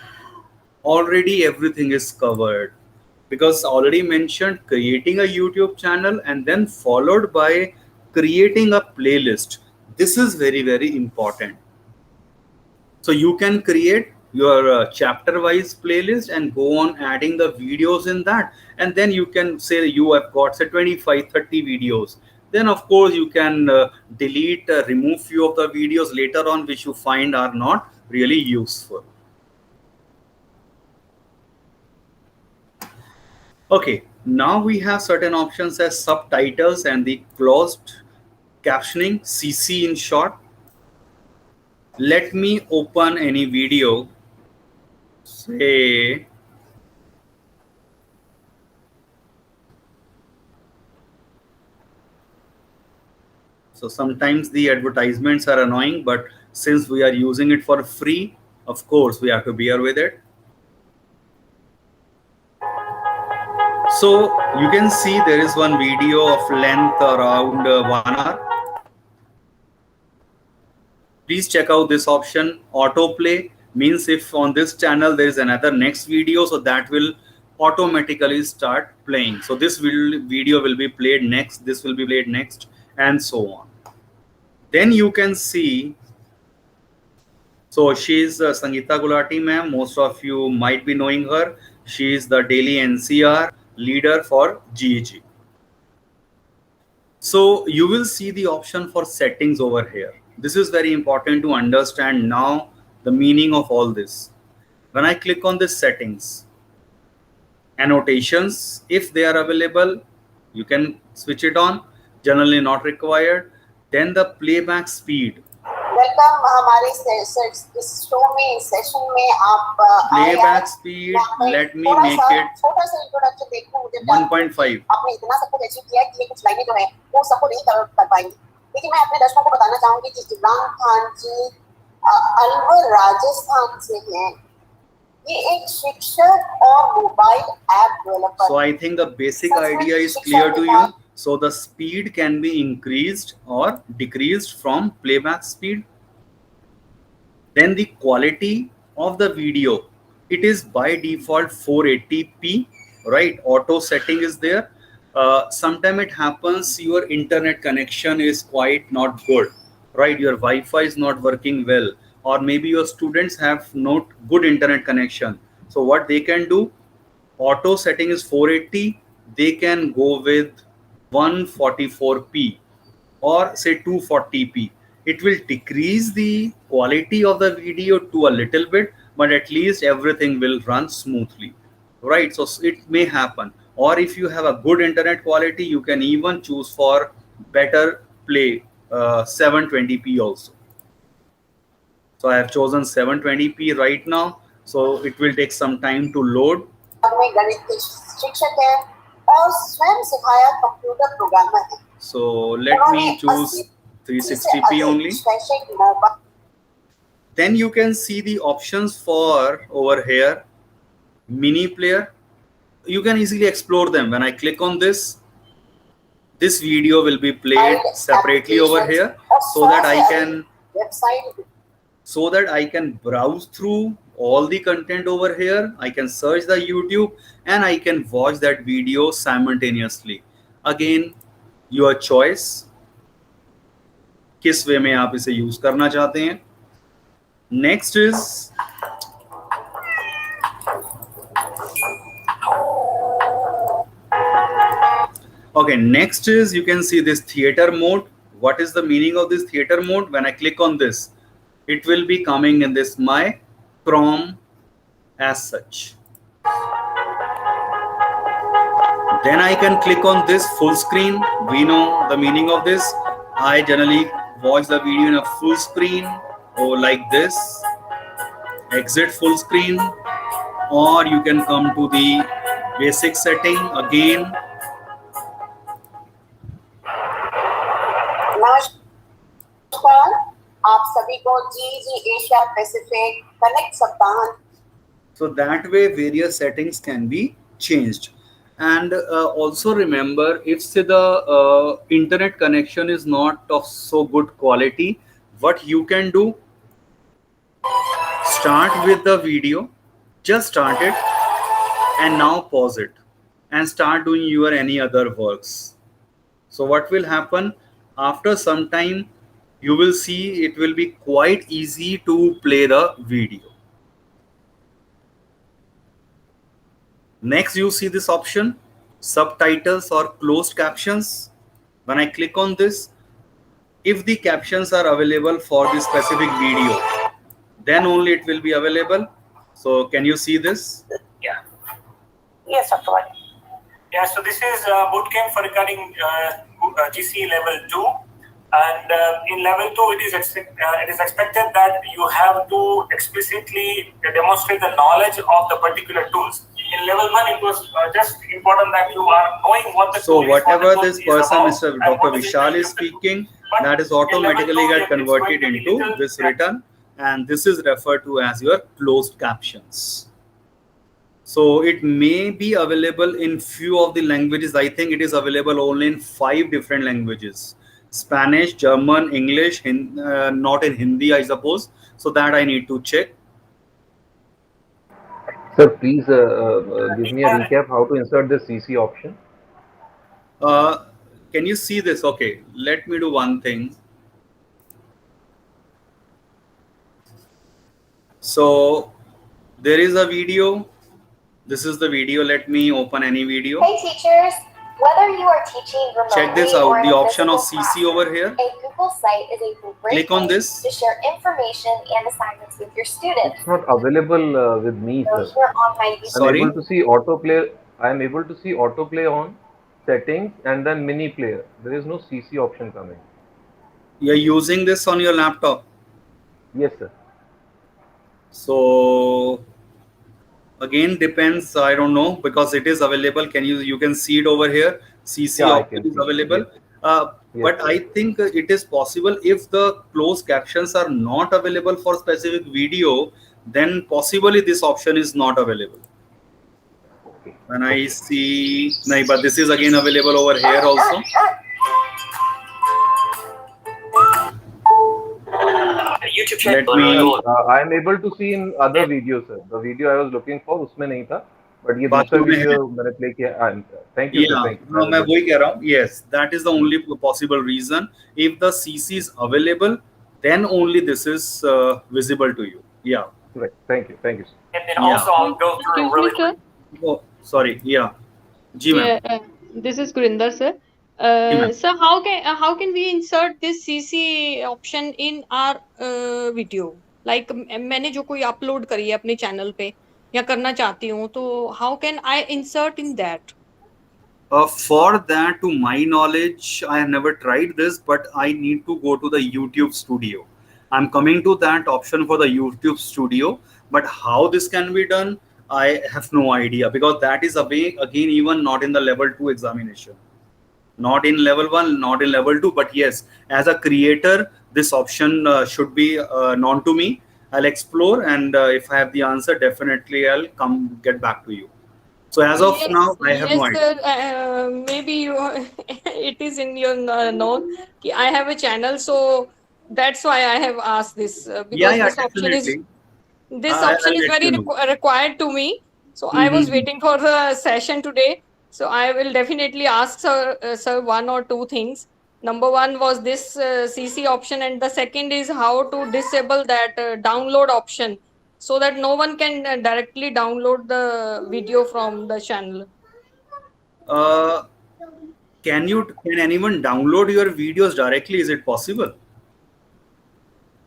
Already everything is covered because already mentioned creating a YouTube channel and then followed by creating a playlist. This is very, very important. So you can create your chapter wise playlist and go on adding the videos in that. And then you can say you have got say 25, 30 videos. Then of course you can delete, remove few of the videos later on which you find are not really useful. Okay, now we have certain options as subtitles and the closed captioning, CC in short. Let me open any video, say So sometimes the advertisements are annoying, but since we are using it for free, of course, we have to bear with it. So you can see there is one video of length around 1 hour. Please check out this option. Autoplay means if on this channel there is another next video, so that will automatically start playing. So this video will be played next, this will be played next, and so on. Then you can see, so she is Sangeeta Gulati ma'am. Most of you might be knowing her. She is the daily NCR leader for GEG. So you will see the option for settings over here. This is very important to understand now the meaning of all this. When I click on this settings, annotations, if they are available, you can switch it on, generally not required. Then the playback speed. Welcome हमारे इस show में इस session में आप Playback speed, let me make it छोटा सा introduction देखो मुझे 1.5. आपने इतना सब कुछ अचीव किया है कि ये कुछ लाइनें जो है वो सबको नहीं कर पाएंगे, लेकिन मैं अपने दर्शकों को बताना चाहूंगी कि जिब्रान खान जी अलवर राजस्थान से हैं। ये एक शिक्षक और mobile app developer. So I think the basic idea is clear to you. So the speed can be increased or decreased from playback speed. Then the quality of the video, it is by default 480p, right? Auto setting is there. Sometimes it happens your internet connection is quite not good, right? Your Wi-Fi is not working well, or maybe your students have not good internet connection. So what they can do, auto setting is 480. They can go with 144p or say 240p. It will decrease the quality of the video to a little bit, but at least everything will run smoothly, right? So it may happen. Or if you have a good internet quality, you can even choose for better play 720p also. So I have chosen 720p right now. So it will take some time to load. So let me choose 360p only. Then you can see the options for over here, mini player. You can easily explore them. When I click on this video will be played separately over here, so that I can browse through all the content over here. I can search the YouTube and I can watch that video simultaneously. Again, your choice. किस वे में आप इसे use करना चाहते हैं. Next is okay. Next is you can see this theater mode. What is the meaning of this theater mode? When I click on this, it will be coming in this my Chrome as such. Then I can click on this full screen. We know the meaning of this. I generally watch the video in a full screen or like this. Exit full screen, or you can come to the basic setting again. So that way various settings can be changed. And also remember, if say the internet connection is not of so good quality, what you can do, start with the video, just start it and now pause it and start doing your any other works. So what will happen after some time, you will see it will be quite easy to play the video. Next, you see this option, subtitles or closed captions. When I click on this, if the captions are available for this specific video, then only it will be available. So can you see this? Yeah. Yes, Dr. Wali. Yeah, so this is bootcamp for regarding GCE level 2. And in level 2, it is expected that you have to explicitly demonstrate the knowledge of the particular tools. in level 1 it was just important that you are knowing what the So tool is, what the whatever tool this is person, about, Mr. and Dr. what is it Vishal that is you can do. speaking, But that is in level automatically 2, get it's going converted to be into little this written, and this is referred to as your closed captions. So it may be available in few of the languages. I think it is available only in 5 different languages: Spanish, German, English, not in Hindi, I suppose. So that I need to check. Sir, please give me a recap how to insert this CC option. Can you see this? Okay, let me do one thing. So there is a video. This is the video. Let me open any video. Hey teachers, whether you are teaching remotely Check this or out. in The a option of physical CC over here. classroom, a Google site is a great Click on place this. to share information and assignments with your students. It's not available with me, So sir. here on my I'm Sorry? able to see autoplay. I'm able to see autoplay on settings and then mini player. There is no CC option coming. You're using this on your laptop. Yes, sir. So again, depends. I don't know, because it is available. You can see it over here. CC Yeah, I option can is see. available. Yes. But Yes, I think it is possible if the closed captions are not available for specific video, then possibly this option is not available. Okay. When I see, no, but this is again available over here also. YouTube Let channel. me. I am able to see in other videos, sir. The video I was looking for उसमें नहीं था, but ये दूसरा बाजू में है. video मैंने play किया. Thank you, sir. Yeah, Thank you. no, मैं वही कह रहा हूँ. Yes, that is the only possible reason. If the CC is available, then only this is visible to you. Yeah. Right. Thank you. Thank you, sir. And then also I'll go through Excuse me, really sir. Oh, sorry. Yeah. जी ma'am. Yeah, this is Gurinder, sir. ma'am. Sir, how can we insert this CC option in our video? Like मैंने जो कोई upload करी है अपने channel पे या करना चाहती हूँ, तो how can I insert in that? For that, to my knowledge, I have never tried this, but I need to go to the YouTube Studio. I'm coming to that option for the YouTube Studio, but how this can be done, I have no idea, because that is again even not in the level 2 examination. Not in level 1, not in level 2, but yes, as a creator, this option should be known to me. I'll explore, and if I have the answer, definitely I'll get back to you. So as of Yes, now, I have no idea. sir. Maybe you it is in your known. I have a channel, so that's why I have asked this because Yeah, this option is definitely. I'll let very you know. required to me. So I was Mhm. waiting for the session today. So I will definitely ask sir 1 or 2 things. Number 1 was this CC option, and the second is how to disable that download option, so that no one can directly download the video from the channel. Uh, can anyone download your videos directly? Is it possible?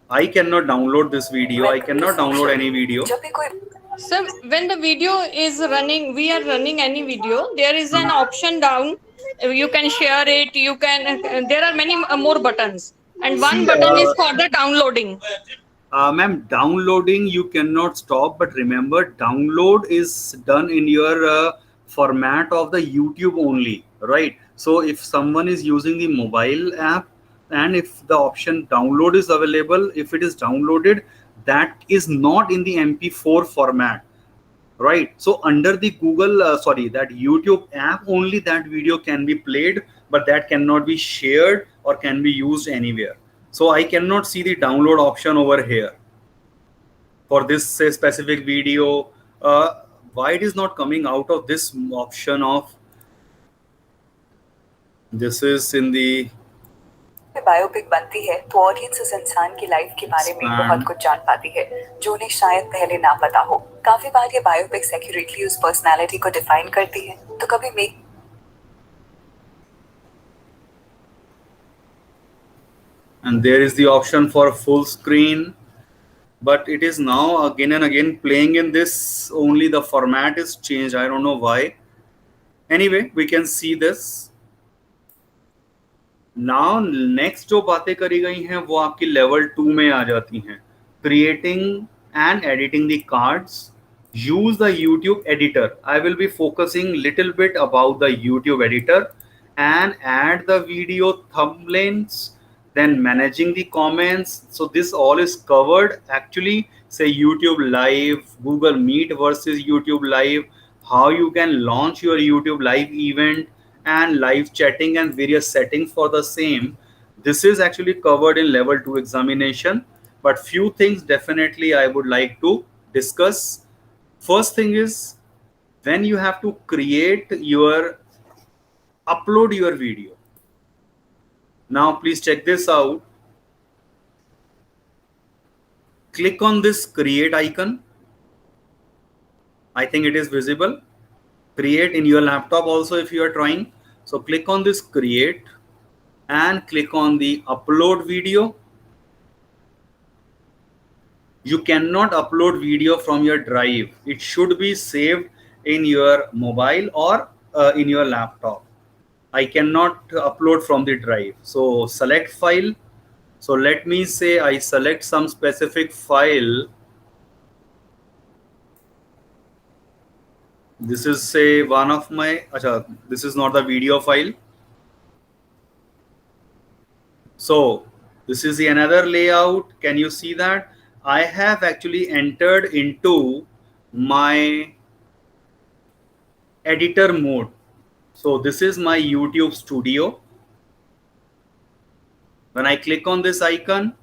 I cannot download this video. I cannot download any video. जब भी कोई Sir, when the video is running, we are running any video, there is an option down. You can share it. You can. There are many more buttons, and one See, button is for the downloading. Ma'am, downloading you cannot stop, but remember, download is done in your format of the YouTube only, right? So if someone is using the mobile app, and if the option download is available, if it is downloaded, that is not in the MP4 format, right? So under the that YouTube app only, that video can be played, but that cannot be shared or can be used anywhere. So I cannot see the download option over here for this specific video. Why it is not coming out of this option of this is in the biopic बनती है तो audience उस इंसान की life के बारे में बहुत कुछ जान पाती है जो उन्हें शायद पहले ना पता हो. काफी बार ये बायोपिक्स एक्यूरेटली उस पर्सनालिटी को डिफाइन करती है, तो कभी and there is the option for full screen, but it is now again and again playing in this only. The format is changed. I don't know why. Anyway, we can see this. Now next जो बातें करी गई हैं वो आपकी level 2 में आ जाती हैं. Creating and editing the cards use the YouTube editor. I will be focusing little bit about the YouTube editor and add the video thumbnails, then managing the comments. So this all is covered actually. Say YouTube Live, Google Meet versus YouTube Live, how you can launch your YouTube Live event, and live chatting and various settings for the same. This is actually covered in level 2 examination, but few things definitely I would like to discuss. First thing is, when you have to upload your video. Now please check this out. Click on this create icon. I think it is visible. Create in your laptop also if you are trying. So click on this create and click on the upload video. You cannot upload video from your drive. It should be saved in your mobile or in your laptop. I cannot upload from the drive. So select file. So let me say I select some specific file. This is say one of my, this is not the video file. So this is the another layout. Can you see that? I have actually entered into my editor mode. So this is my YouTube studio. When I click on this icon,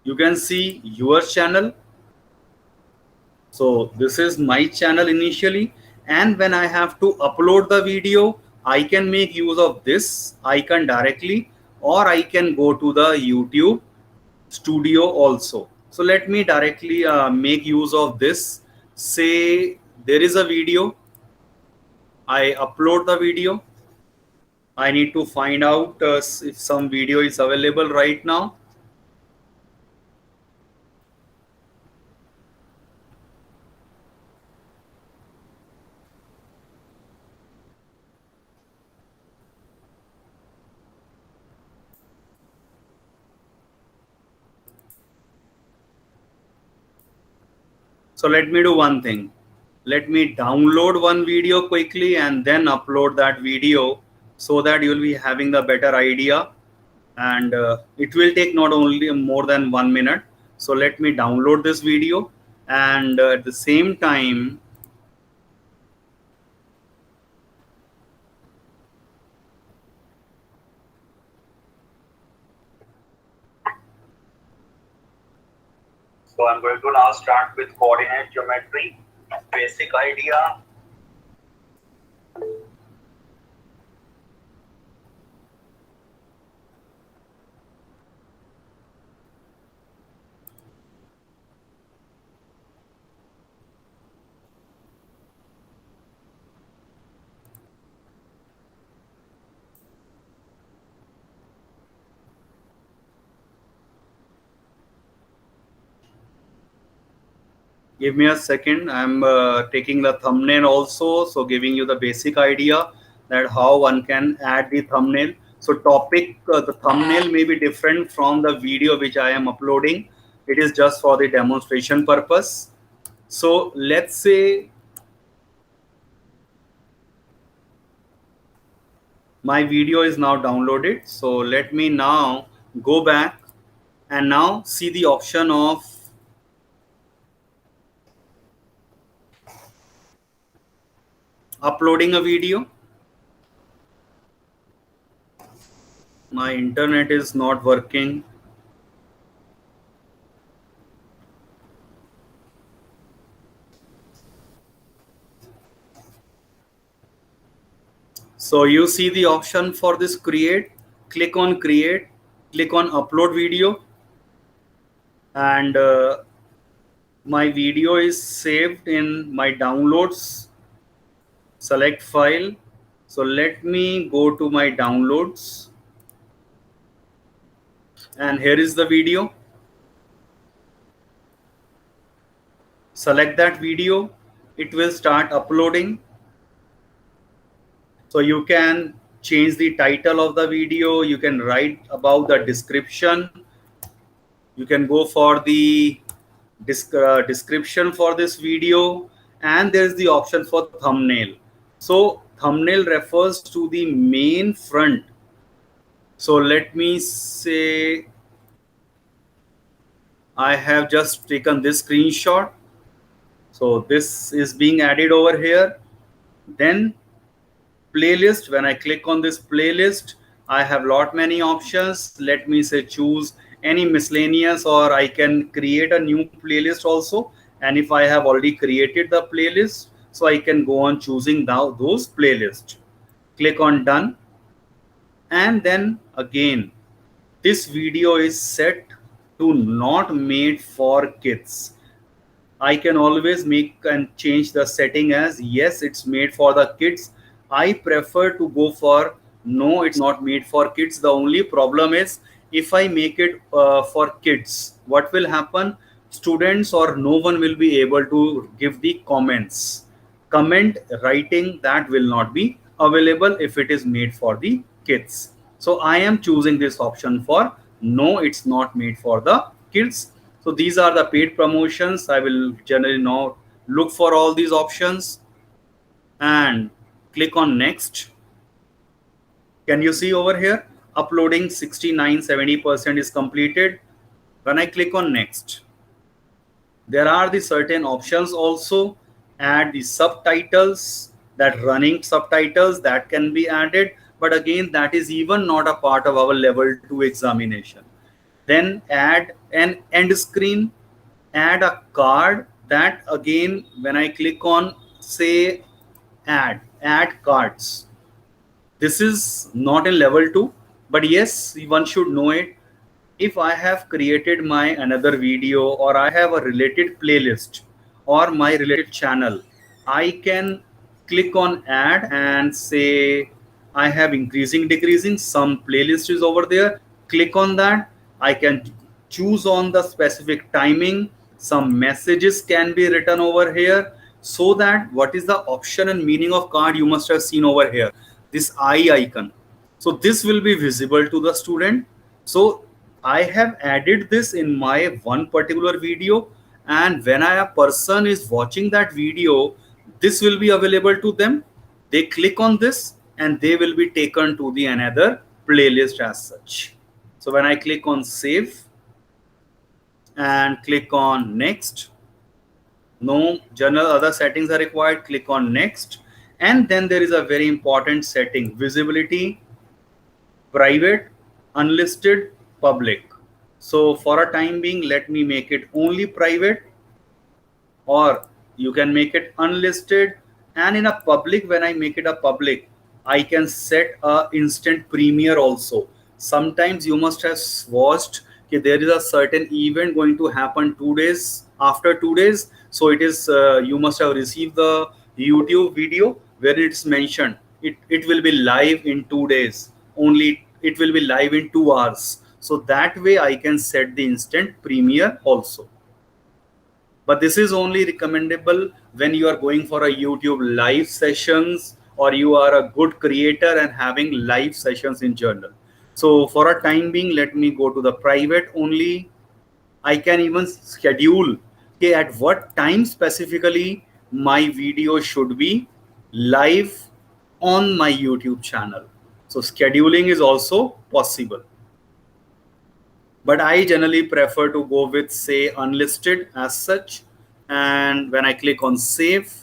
you can see your channel. So this is my channel initially. And when I have to upload the video, I can make use of this icon directly, or I can go to the YouTube studio also. So let me directly make use of this. Say there is a video. I upload the video. I need to find out if some video is available right now. So let me do one thing. Let me download one video quickly and then upload that video, so that you will be having the better idea, and it will take not only more than 1 minute. So let me download this video, and at the same time so I'm going to now start with coordinate geometry, basic idea. Give me a second. I'm taking the thumbnail also. So giving you the basic idea that how one can add the thumbnail. So topic, the thumbnail may be different from the video which I am uploading. It is just for the demonstration purpose. So let's say my video is now downloaded. So let me now go back and now see the option of uploading a video. My internet is not working. So you see the option for this create. Click on create, click on upload video, and my video is saved in my downloads. Select file. So let me go to my downloads, and here is the video. Select that video. It will start uploading. So you can change the title of the video. You can write about the description. You can go for the description for this video, and there is the option for thumbnail. So thumbnail refers to the main front. So let me say I have just taken this screenshot. So this is being added over here. Then playlist, when I click on this playlist, I have lot many options. Let me say choose any miscellaneous, or I can create a new playlist also. And if I have already created the playlist, so I can go on choosing those playlists. Click on done. And then again, this video is set to not made for kids. I can always make and change the setting as yes, it's made for the kids. I prefer to go for no, it's not made for kids. The only problem is if I make it for kids, what will happen? Students or no one will be able to give the comments. Comment writing, that will not be available if it is made for the kids. So I am choosing this option for no, it's not made for the kids. So these are the paid promotions. I will generally now look for all these options and click on next. Can you see over here? Uploading 69-70% is completed. When I click on next, there are the certain options also. Add the subtitles, that running subtitles that can be added. But again, that is even not a part of our level 2 examination. Then add an end screen, add a card. That again, when I click on say add cards. This is not in level 2, but yes, one should know it. If I have created my another video, or I have a related playlist or my related channel, I can click on add and say I have increasing, decreasing, some playlist is over there. Click on that. I can choose on the specific timing. Some messages can be written over here, so that what is the option and meaning of card you must have seen over here, this eye icon. So this will be visible to the student. So I have added this in my one particular video, and when a person is watching that video, this will be available to them. They click on this and they will be taken to the another playlist as such. So when I click on save and click on next, no general other settings are required, click on next. And then there is a very important setting, visibility, private, unlisted, public. So for a time being, let me make it only private, or you can make it unlisted. And in a public, when I make it a public, I can set a instant premiere also. Sometimes you must have watched that there is a certain event going to happen 2 days after 2 days. So it is you must have received the YouTube video where it's mentioned it will be live in 2 days only. It will be live in 2 hours. So that way I can set the instant premiere also. But this is only recommendable when you are going for a YouTube live sessions, or you are a good creator and having live sessions in journal. So for a time being, let me go to the private only. I can even schedule at what time specifically my video should be live on my YouTube channel. So scheduling is also possible. But I generally prefer to go with say unlisted as such. And when I click on save,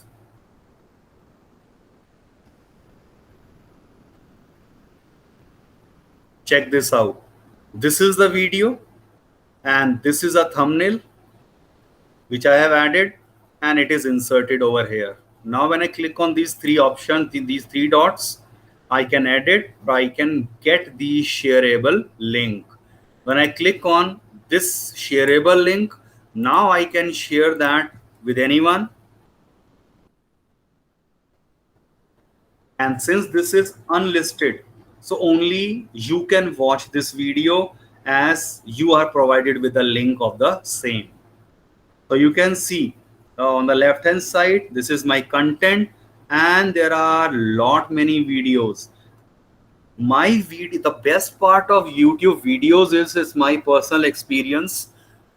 check this out. This is the video and this is a thumbnail which I have added, and it is inserted over here. Now when I click on these 3 options, these 3 dots, I can edit, or I can get the shareable link. When I click on this shareable link, now I can share that with anyone. And since this is unlisted, so only you can watch this video as you are provided with the link of the same. So you can see on the left hand side, this is my content, and there are many videos. My video, the best part of YouTube videos is my personal experience.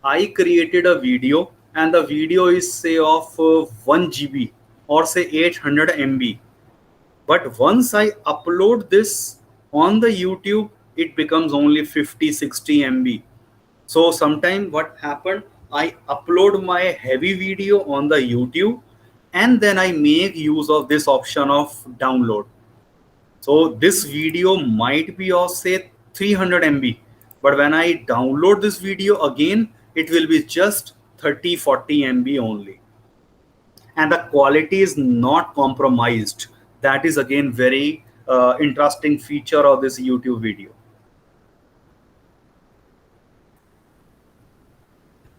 I created a video and the video is say of 1 GB or say 800 MB. But once I upload this on the YouTube, it becomes only 50-60 MB. So sometime what happened, I upload my heavy video on the YouTube and then I make use of this option of download. So this video might be of say 300 MB, but when I download this video again, it will be just 30-40 MB only. And the quality is not compromised. That is again very interesting feature of this YouTube video.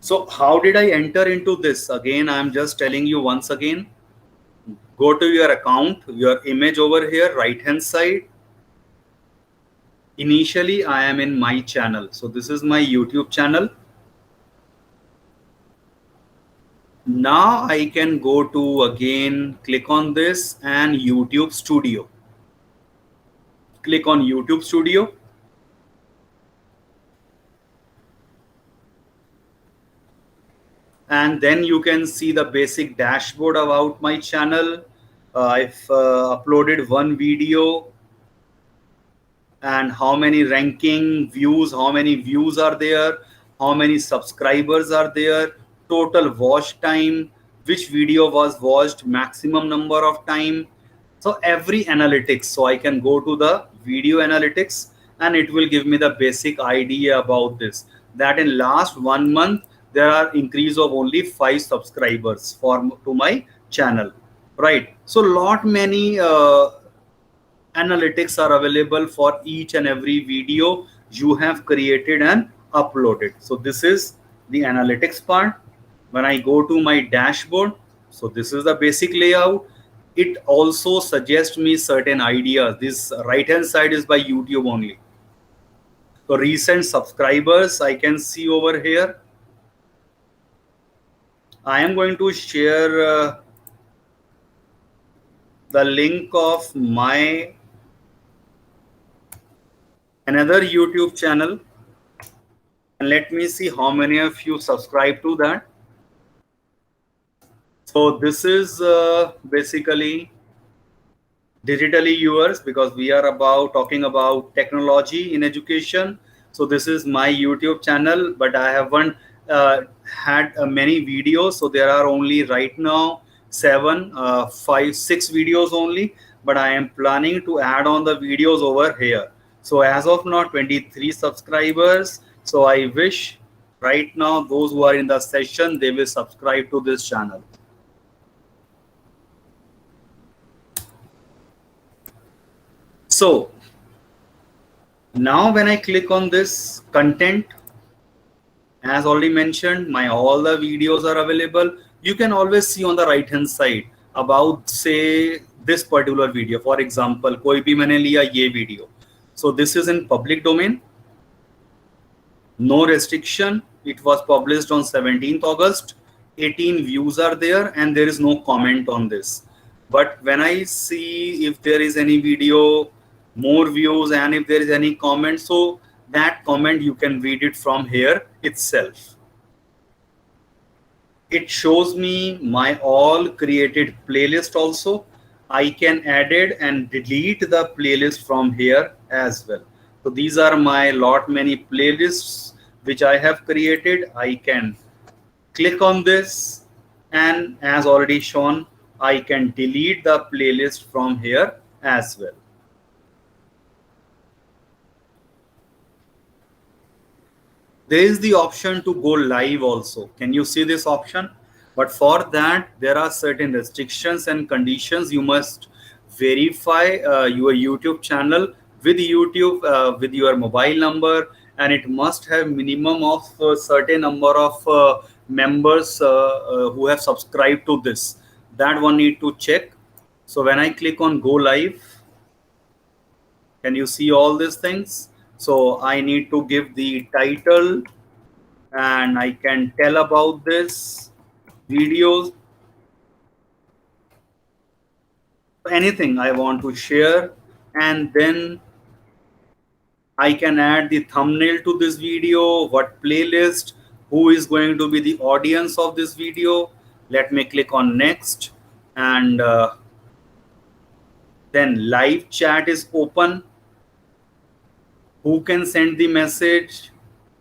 So how did I enter into this? Again, I'm just telling you once again. Go to your account, your image over here, right hand side. Initially, I am in my channel. So this is my YouTube channel. Now I can go to again, click on this and YouTube Studio. Click on YouTube Studio. And then you can see the basic dashboard about my channel. I've uploaded one video and how many ranking views, how many views are there, how many subscribers are there, total watch time, which video was watched, maximum number of time. So every analytics. So I can go to the video analytics and it will give me the basic idea about this. That in last 1 month, there are increase of only 5 subscribers to my channel, right? So lot many analytics are available for each and every video you have created and uploaded. So this is the analytics part. When I go to my dashboard, so this is the basic layout. It also suggests me certain ideas. This right hand side is by YouTube only. So recent subscribers I can see over here. I am going to share the link of my another YouTube channel and let me see how many of you subscribe to that. So this is basically digitally yours, because we are talking about technology in education. So this is my YouTube channel, but I haven't had many videos. So there are only right now 6 videos only, but I am planning to add on the videos over here. So as of now, 23 subscribers. So I wish right now those who are in the session, they will subscribe to this channel. So now when I click on this content, as already mentioned, all the videos are available. You can always see on the right hand side about say this particular video. For example, कोई भी मैंने लिया ये video. So this is in public domain. No restriction. It was published on 17th August. 18 views are there and there is no comment on this. But when I see if there is any video, more views, and if there is any comment, so that comment you can read it from here itself. It shows me my all created playlist also. I can add it and delete the playlist from here as well. So these are my many playlists which I have created. I can click on this and as already shown, I can delete the playlist from here as well. There is the option to go live also. Can you see this option? But for that, there are certain restrictions and conditions. You must verify your YouTube channel with YouTube, with your mobile number, and it must have minimum of a certain number of members who have subscribed to this. That one need to check. So when I click on go live, can you see all these things? So I need to give the title and I can tell about this videos, anything I want to share, and then I can add the thumbnail to this video, what playlist, who is going to be the audience of this video. Let me click on next, and then live chat is open. Who can send the message?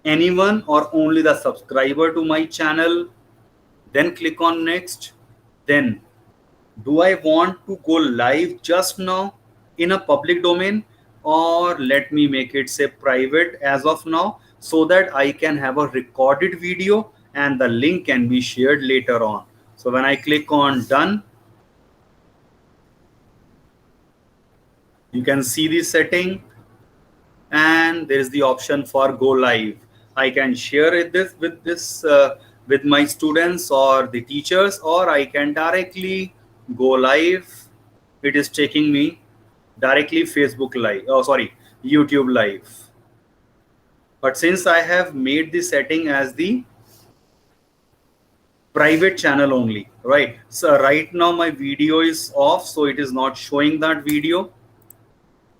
Anyone or only the subscriber to my channel? Then click on next. Then do I want to go live just now in a public domain, or let me make it say private as of now, so that I can have a recorded video and the link can be shared later on. So when I click on done, you can see the setting, and there is the option for go live. I can share it with my students or the teachers, or I can directly go live. It is taking me directly Facebook live, YouTube live. But since I have made the setting as the private channel only, right? So right now my video is off, so it is not showing that video.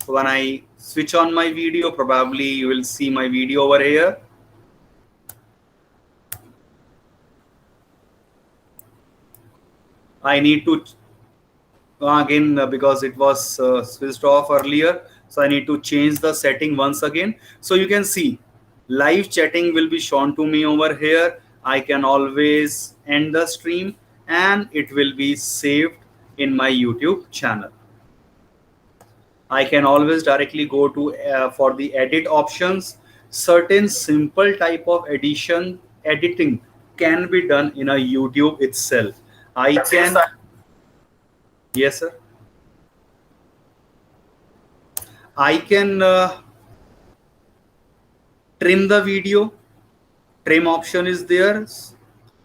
When I switch on my video, probably you will see my video over here. I need to again because it was switched off earlier, so I need to change the setting once again. So you can see live chatting will be shown to me over here. I can always end the stream and it will be saved in my YouTube channel. I can always directly go to for the edit options. Certain simple type of editing can be done in a YouTube itself. Yes, sir. I can trim the video. Trim option is there.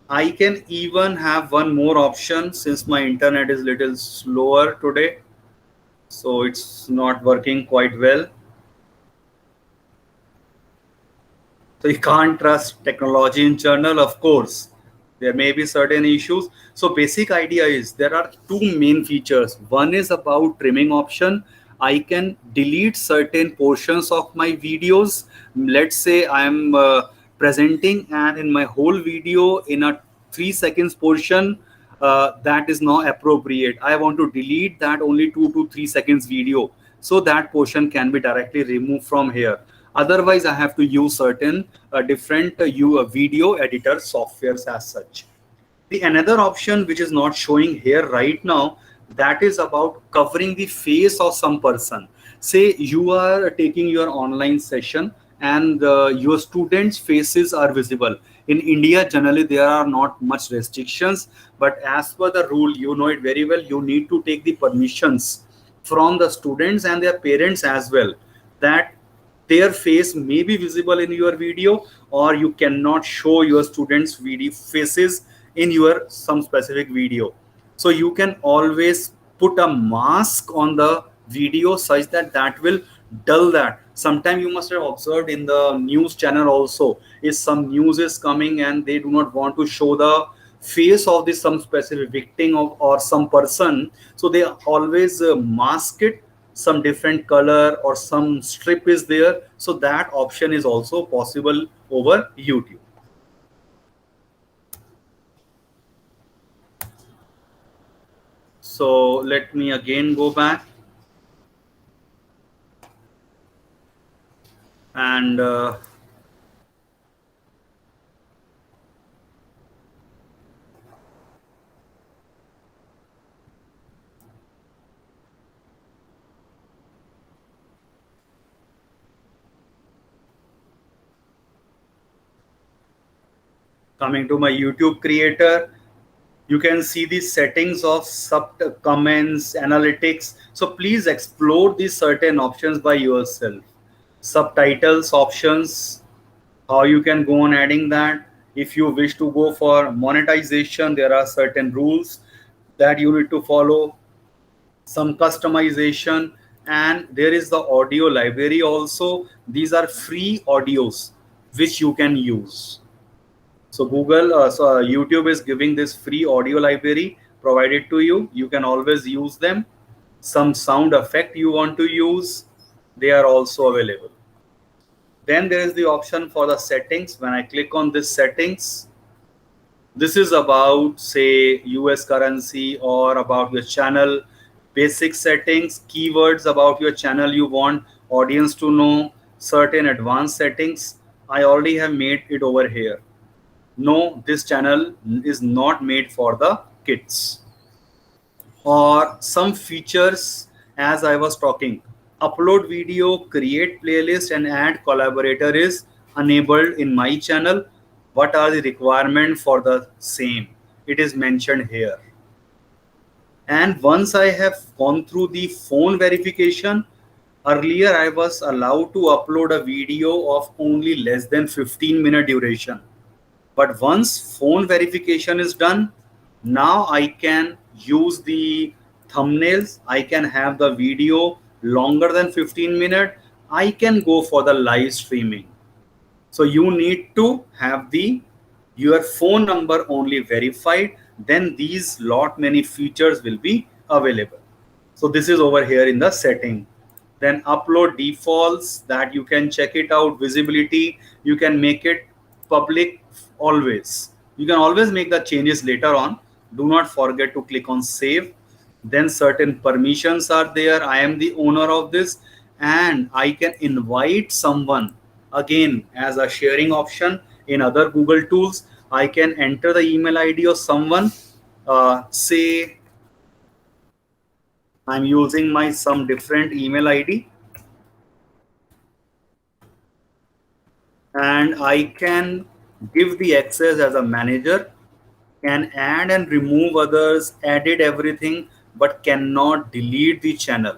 I can even have one more option, since my internet is little slower today, so it's not working quite well. So you can't trust technology in general, of course. There may be certain issues. So basic idea is there are two main features. One is about trimming option. I can delete certain portions of my videos. Let's say I'm presenting, and in my whole video, in a 3 seconds portion, that is not appropriate. I want to delete that only 2 to 3 seconds video. So that portion can be directly removed from here. Otherwise, I have to use certain different video editor softwares as such. The another option which is not showing here right now, that is about covering the face of some person. Say you are taking your online session and your students' faces are visible. In India, generally there are not much restrictions, but as per the rule, you know it very well, you need to take the permissions from the students and their parents as well, that their face may be visible in your video, or you cannot show your students' video faces in your some specific video. So you can always put a mask on the video such that that will dull that. Sometimes you must have observed in the news channel also, if some news is coming and they do not want to show the face of this some specific victim or some person, so they always mask it some different color, or some strip is there. So that option is also possible over YouTube. So let me again go back and coming to my YouTube creator, you can see the settings of sub comments, analytics. So please explore these certain options by yourself. Subtitles options, how you can go on adding that. If you wish to go for monetization, there are certain rules that you need to follow, some customization, and there is the audio library also. These are free audios which you can use. So YouTube is giving this free audio library provided to you. You can always use them. Some sound effect you want to use, they are also available. Then there is the option for the settings. When I click on this settings, this is about, say, US currency or about your channel, basic settings, keywords about your channel you want audience to know, certain advanced settings. I already have made it over here. No, this channel is not made for the kids. Or some features, as I was talking, upload video, create playlist and add collaborator is enabled in my channel. What are the requirements for the same? It is mentioned here. And once I have gone through the phone verification, earlier I was allowed to upload a video of only less than 15-minute duration. But once phone verification is done, now I can use the thumbnails. I can have the video longer than 15 minutes. I can go for the live streaming. So you need to have your phone number only verified. Then these many features will be available. So this is over here in the setting. Then upload defaults, that you can check it out. Visibility, you can make it public always. You can always make the changes later on. Do not forget to click on save. Then certain permissions are there. I am the owner of this and I can invite someone. Again, as a sharing option in other Google tools, I can enter the email ID of someone. Say I'm using some different email ID, and I can give the access as a manager, can add and remove others, edit everything, but cannot delete the channel.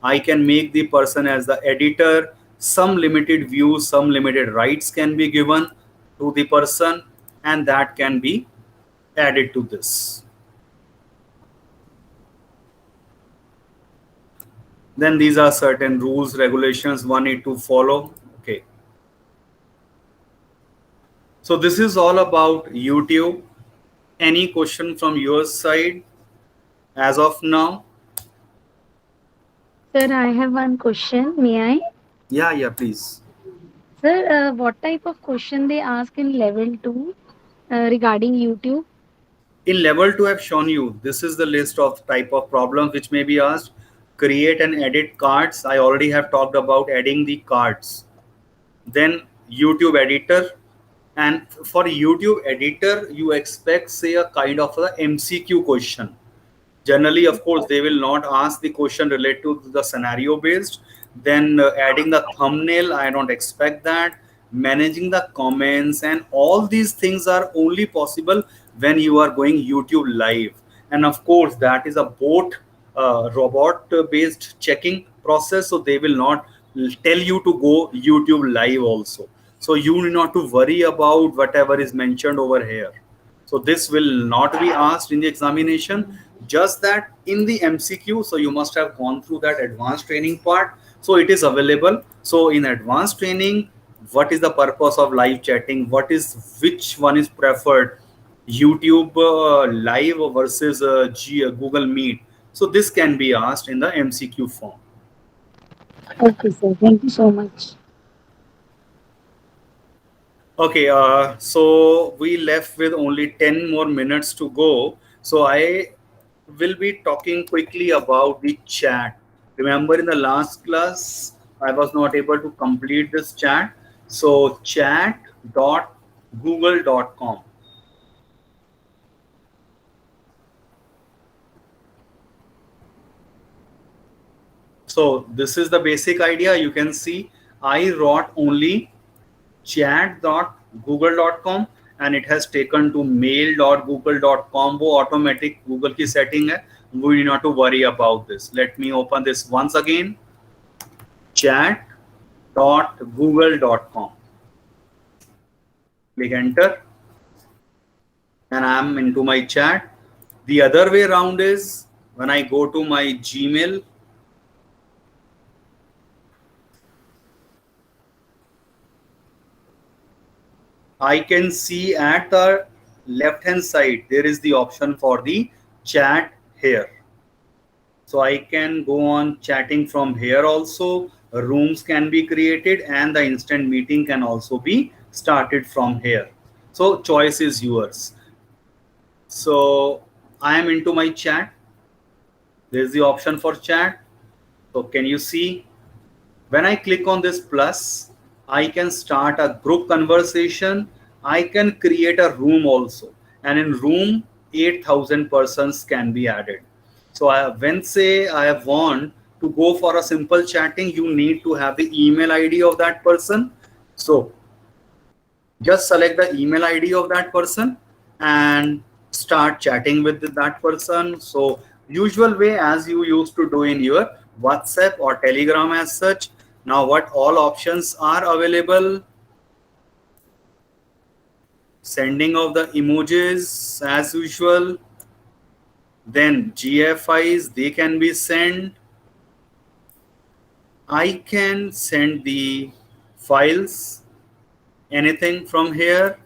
I can make the person as the editor. Some limited views, some limited rights can be given to the person, and that can be added to this. Then these are certain rules, regulations one need to follow. Okay. So this is all about YouTube. Any question from your side as of now? Sir, I have one question. May I? Yeah, please. Sir, what type of question they ask in level 2 regarding YouTube? In level 2, I've shown you. This is the list of type of problems which may be asked. Create and edit cards. I already have talked about adding the cards. Then YouTube editor. And for YouTube editor, you expect, say, a kind of a MCQ question. Generally, of course, they will not ask the question related to the scenario based. Then adding the thumbnail, I don't expect that. Managing the comments and all these things are only possible when you are going YouTube live. And of course, that is a robot based checking process. So they will not tell you to go YouTube live also. So you need not to worry about whatever is mentioned over here. So this will not be asked in the examination, just that in the MCQ. So you must have gone through that advanced training part. So it is available. So in advanced training, what is the purpose of live chatting? Which one is preferred? YouTube live versus Google Meet. So this can be asked in the MCQ form. Okay, sir. Thank you so much. Okay, so we left with only 10 more minutes to go. So I will be talking quickly about the chat. Remember in the last class, I was not able to complete this chat. So chat.google.com. So this is the basic idea. You can see I wrote only chat.google.com and it has taken to mail.google.com. वो automatic Google की setting है. We need not to worry about this. Let me open this once again. Chat.google.com. Click enter. And I am into my chat. The other way around is when I go to my Gmail. I can see at the left hand side, there is the option for the chat here. So I can go on chatting from here also. rooms can be created, and the instant meeting can also be started from here. So choice is yours. So I am into my chat. There's the option for chat. So can you see, when I click on this plus, I can start a group conversation. I can create a room also, and in room 8,000 persons can be added. So when say I want to go for a simple chatting, you need to have the email ID of that person. So just select the email ID of that person and start chatting with that person. So usual way as you used to do in your WhatsApp or Telegram as such. Now what all options are available? Sending of the emojis as usual. Then GFIs, they can be sent. I can send the files, anything from here.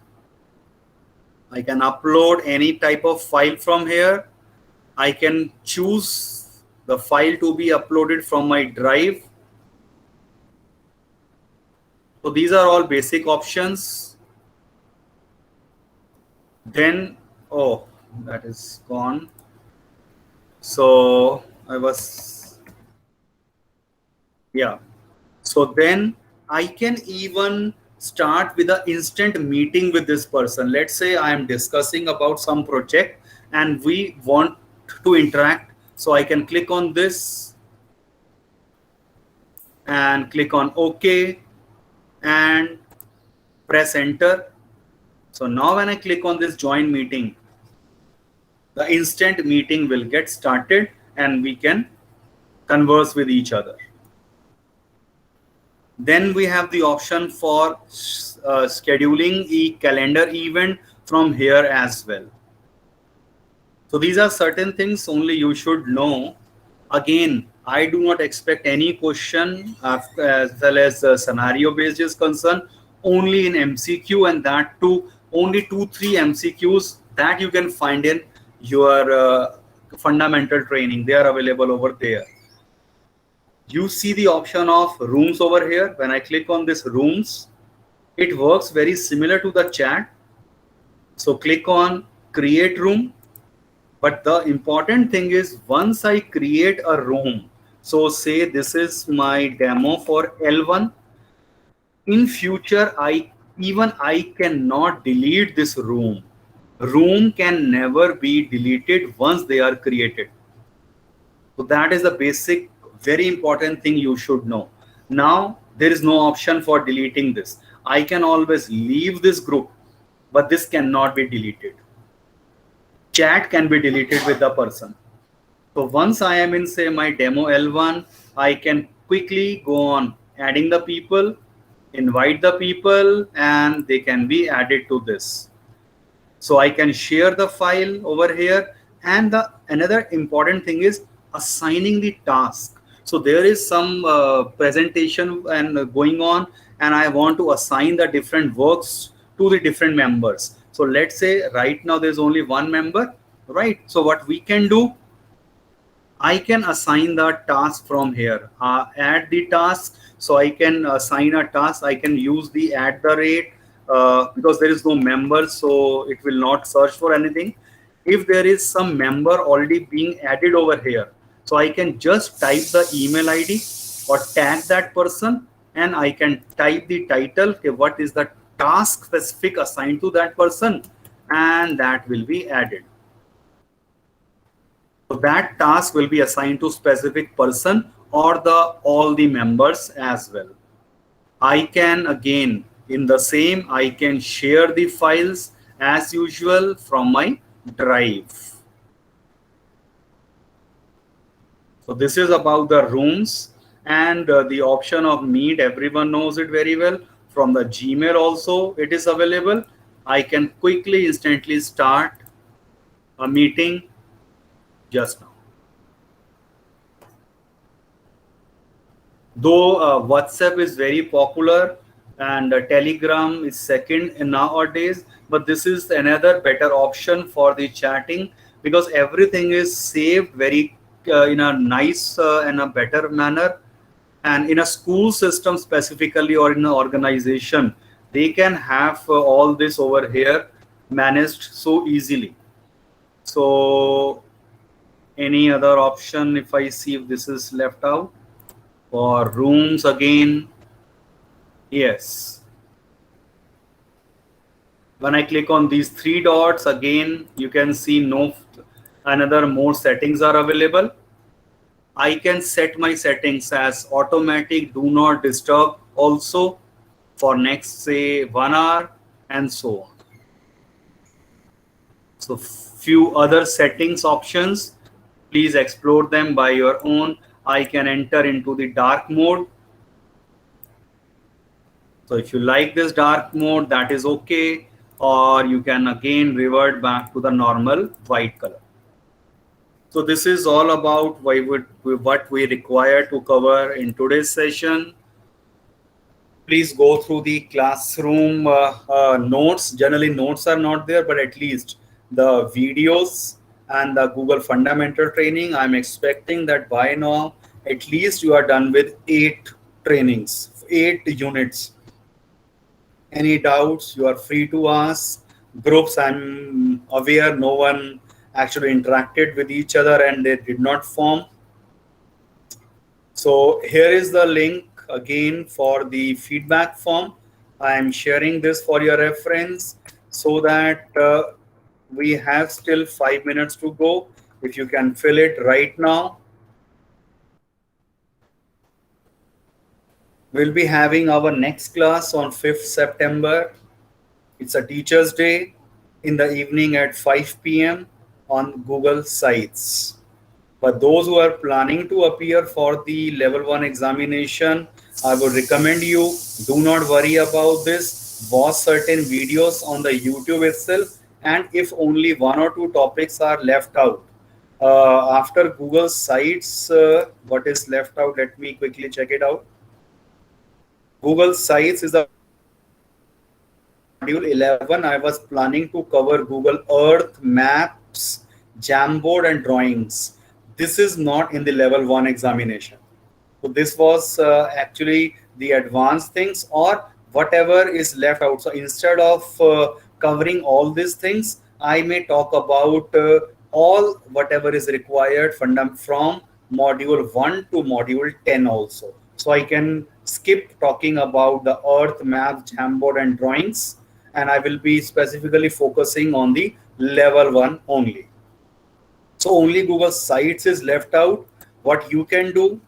I can upload any type of file from here. I can choose the file to be uploaded from my drive. So these are all basic options. Then, oh, that is gone. So so then I can even start with an instant meeting with this person. Let's say I am discussing about some project and we want to interact. So I can click on this and click on OK and press enter. So now when I click on this join meeting, the instant meeting will get started and we can converse with each other. Then we have the option for scheduling a calendar event from here as well. So these are certain things only you should know. Again, I do not expect any question as well as scenario based is concerned, only in MCQ, and that too only 2-3 MCQs that you can find in your fundamental training. They are available over there. You see the option of rooms over here. When I click on this rooms, it works very similar to the chat. So click on create room. But the important thing is once I create a room, so say this is my demo for L1. In future, I cannot delete this room. Room can never be deleted once they are created. So that is the basic, very important thing you should know. Now, there is no option for deleting this. I can always leave this group, but this cannot be deleted. Chat can be deleted with the person. So once I am in, say, my demo L1, I can quickly go on adding the people, invite the people, and they can be added to this. So I can share the file over here. And another important thing is assigning the task. So there is some presentation and going on, and I want to assign the different works to the different members. So let's say right now there's only one member, right? So what we can do, I can assign the task from here, add the task. So I can assign a task. I can use the @ because there is no member, so it will not search for anything. If there is some member already being added over here, so I can just type the email ID or tag that person, and I can type the title, okay, what is the task specific assigned to that person, and that will be added. So that task will be assigned to specific person or all the members as well. I can again, in the same, I can share the files as usual from my drive. So this is about the rooms, and the option of meet, everyone knows it very well. From the Gmail also it is available. I can quickly, instantly start a meeting just now. Though WhatsApp is very popular and Telegram is second nowadays, but this is another better option for the chatting because everything is saved very in a nice and a better manner. And in a school system specifically, or in an organization, they can have all this over here managed so easily. So any other option, if I see if this is left out? For rooms again, yes. When I click on these three dots again, you can see another more settings are available. I can set my settings as automatic, do not disturb also for next say 1 hour and so on. So few other settings options, please explore them by your own. I can enter into the dark mode. So if you like this dark mode, that is okay, or you can again revert back to the normal white color. So this is all about what we require to cover in today's session. Please go through the classroom notes. Generally notes are not there, but at least the videos and the Google fundamental training, I'm expecting that by now at least you are done with 8 trainings, 8 units. Any doubts, you are free to ask. Groups, I'm aware no one actually interacted with each other and they did not form. So here is the link again for the feedback form. I am sharing this for your reference so that we have still 5 minutes to go. If you can fill it right now. We'll be having our next class on 5th September. It's a Teacher's Day in the evening at 5 p.m. on Google Sites. But those who are planning to appear for the level 1 examination, I would recommend you do not worry about this. Watch certain videos on the YouTube itself, and if only 1 or 2 topics are left out. After Google Sites, what is left out? Let me quickly check it out. Google Sites is the module 11. I was planning to cover Google Earth, Maps, Jamboard and Drawings. This is not in the level 1 examination. So this was actually the advanced things or whatever is left out. So instead of covering all these things, I may talk about all whatever is required from module 1 to module 10 also. So I can skip talking about the Earth, Maps, Jamboard and Drawings, and I will be specifically focusing on the level 1 only. So only Google Sites is left out. What you can do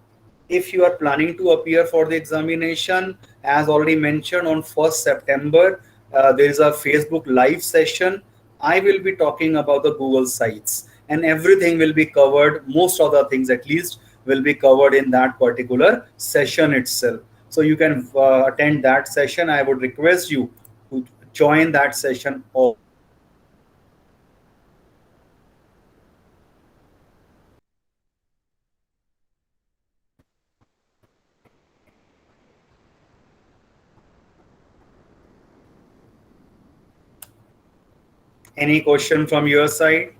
if you are planning to appear for the examination, as already mentioned, on 1st September, there is a Facebook live session. I will be talking about the Google Sites and everything will be covered. Most of the things at least will be covered in that particular session itself. So you can attend that session. I would request you to join that session. Any question from your side?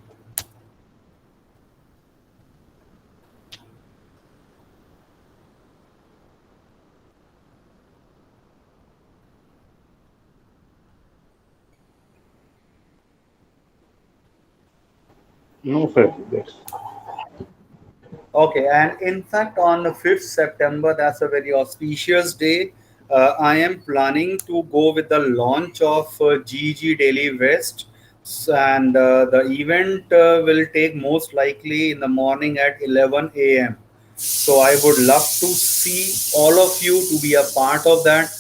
No, sir. Yes. Okay, and in fact, on the 5th September, that's a very auspicious day. I am planning to go with the launch of GG Daily West, and the event will take most likely in the morning at 11 a.m. So I would love to see all of you to be a part of that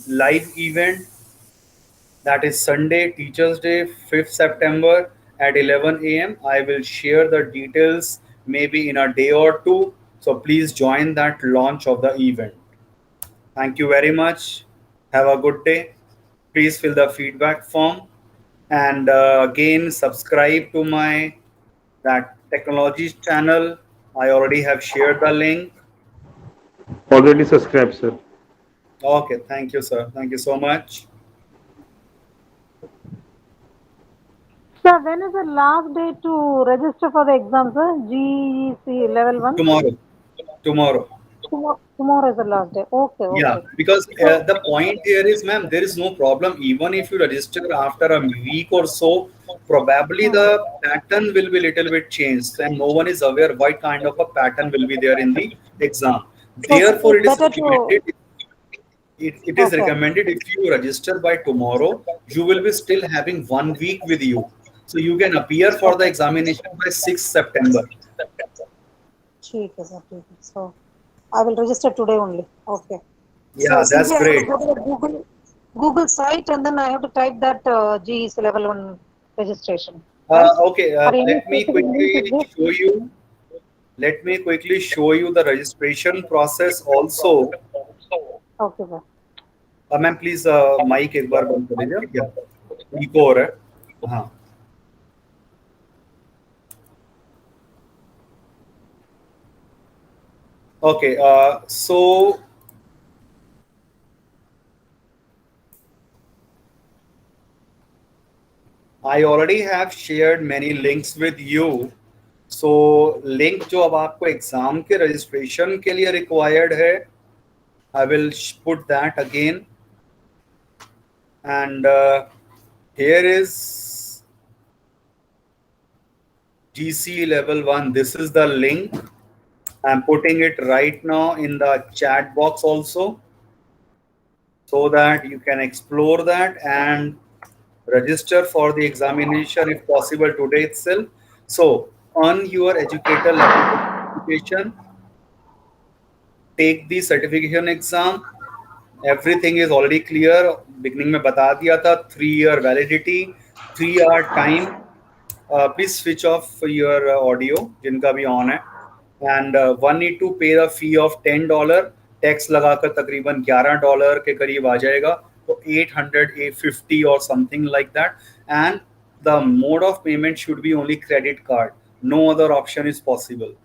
live event. That is Sunday, Teachers Day, 5th September at 11 a.m. I will share the details maybe in a day or two. So please join that launch of the event. Thank you very much. Have a good day. Please fill the feedback form. And again, subscribe to my technology channel. I already have shared the link. Already subscribed, sir. Okay, thank you, sir. Thank you so much. Sir, when is the last day to register for the exam, sir? GEC level 1? Tomorrow. tomorrow is the last day. Okay, Yeah, okay. because the point here is, ma'am, there is no problem. Even if you register after a week or so, probably the pattern will be little bit changed, and no one is aware what kind of a pattern will be there in the exam. So Therefore, it's it is better to. recommended. It is Okay. recommended if you register by tomorrow, you will be still having 1 week with you, so you can appear for the examination by 6th September. ठीक है sir, ठीक है. So I will register today only. Okay. Yeah, So that's simply I great. have to go to the Google site and then I have to type that GEC level 1 registration. Okay, Or any let me specific link is quickly there? show you. Let me quickly show you the registration process also. Okay, sir. Ma'am please mic एक बार बंद कर लीजिए. क्या eco हो रहा है? हाँ. Okay, so I already have shared many links with you. So link जो अब आपको एग्जाम के रजिस्ट्रेशन के लिए रिक्वायर्ड है, I will put that again. And here is GC level 1. This is the link. I'm putting it right now in the chat box also, so that you can explore that and register for the examination if possible today itself. So on your educator level education, take the certification exam. Everything is already clear. Beginning में बता दिया था 3-year validity, 3-hour time. Please switch off your audio जिनका भी on है. And one need to pay the fee of $10. Tax लगाकर तकरीबन $11 के करीब आ जाएगा. तो 800, 850 or something like that. And the mode of payment should be only credit card. No other option is possible.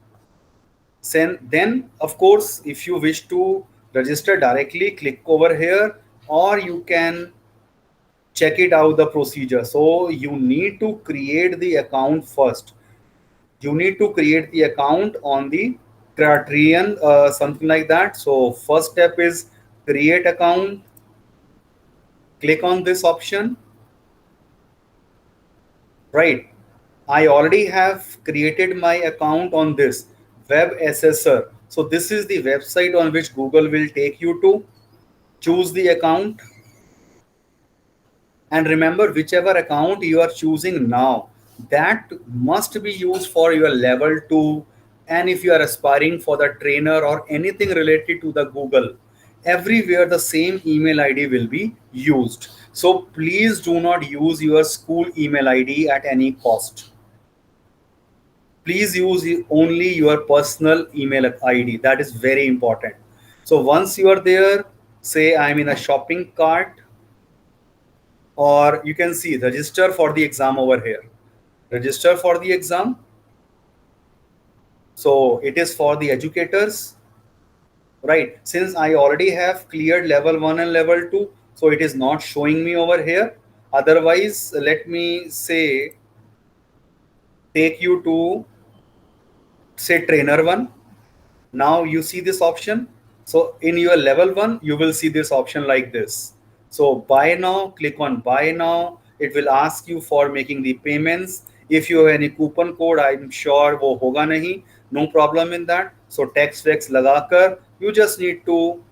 Then, of course, if you wish to register directly, click over here, or you can check it out the procedure. So you need to create the account first. You need to create the account on the Criterion, something like that. So first step is create account. Click on this option. Right. I already have created my account on this Web Assessor. So this is the website on which Google will take you to. Choose the account. And remember, whichever account you are choosing now, that must be used for your level 2. And if you are aspiring for the trainer or anything related to the Google, everywhere the same email ID will be used. So please do not use your school email ID at any cost. Please use only your personal email ID. That is very important. So once you are there, say I'm in a shopping cart, or you can see register for the exam over here. Register for the exam. So it is for the educators, right? Since I already have cleared level 1 and level 2, so it is not showing me over here. Otherwise, let me say, take you to say trainer 1. Now you see this option. So in your level 1, you will see this option like this. So buy now, click on buy now. It will ask you for making the payments. If you have any coupon code, I'm sure वो होगा नहीं. No problem in that. So tax लगाकर, you just need to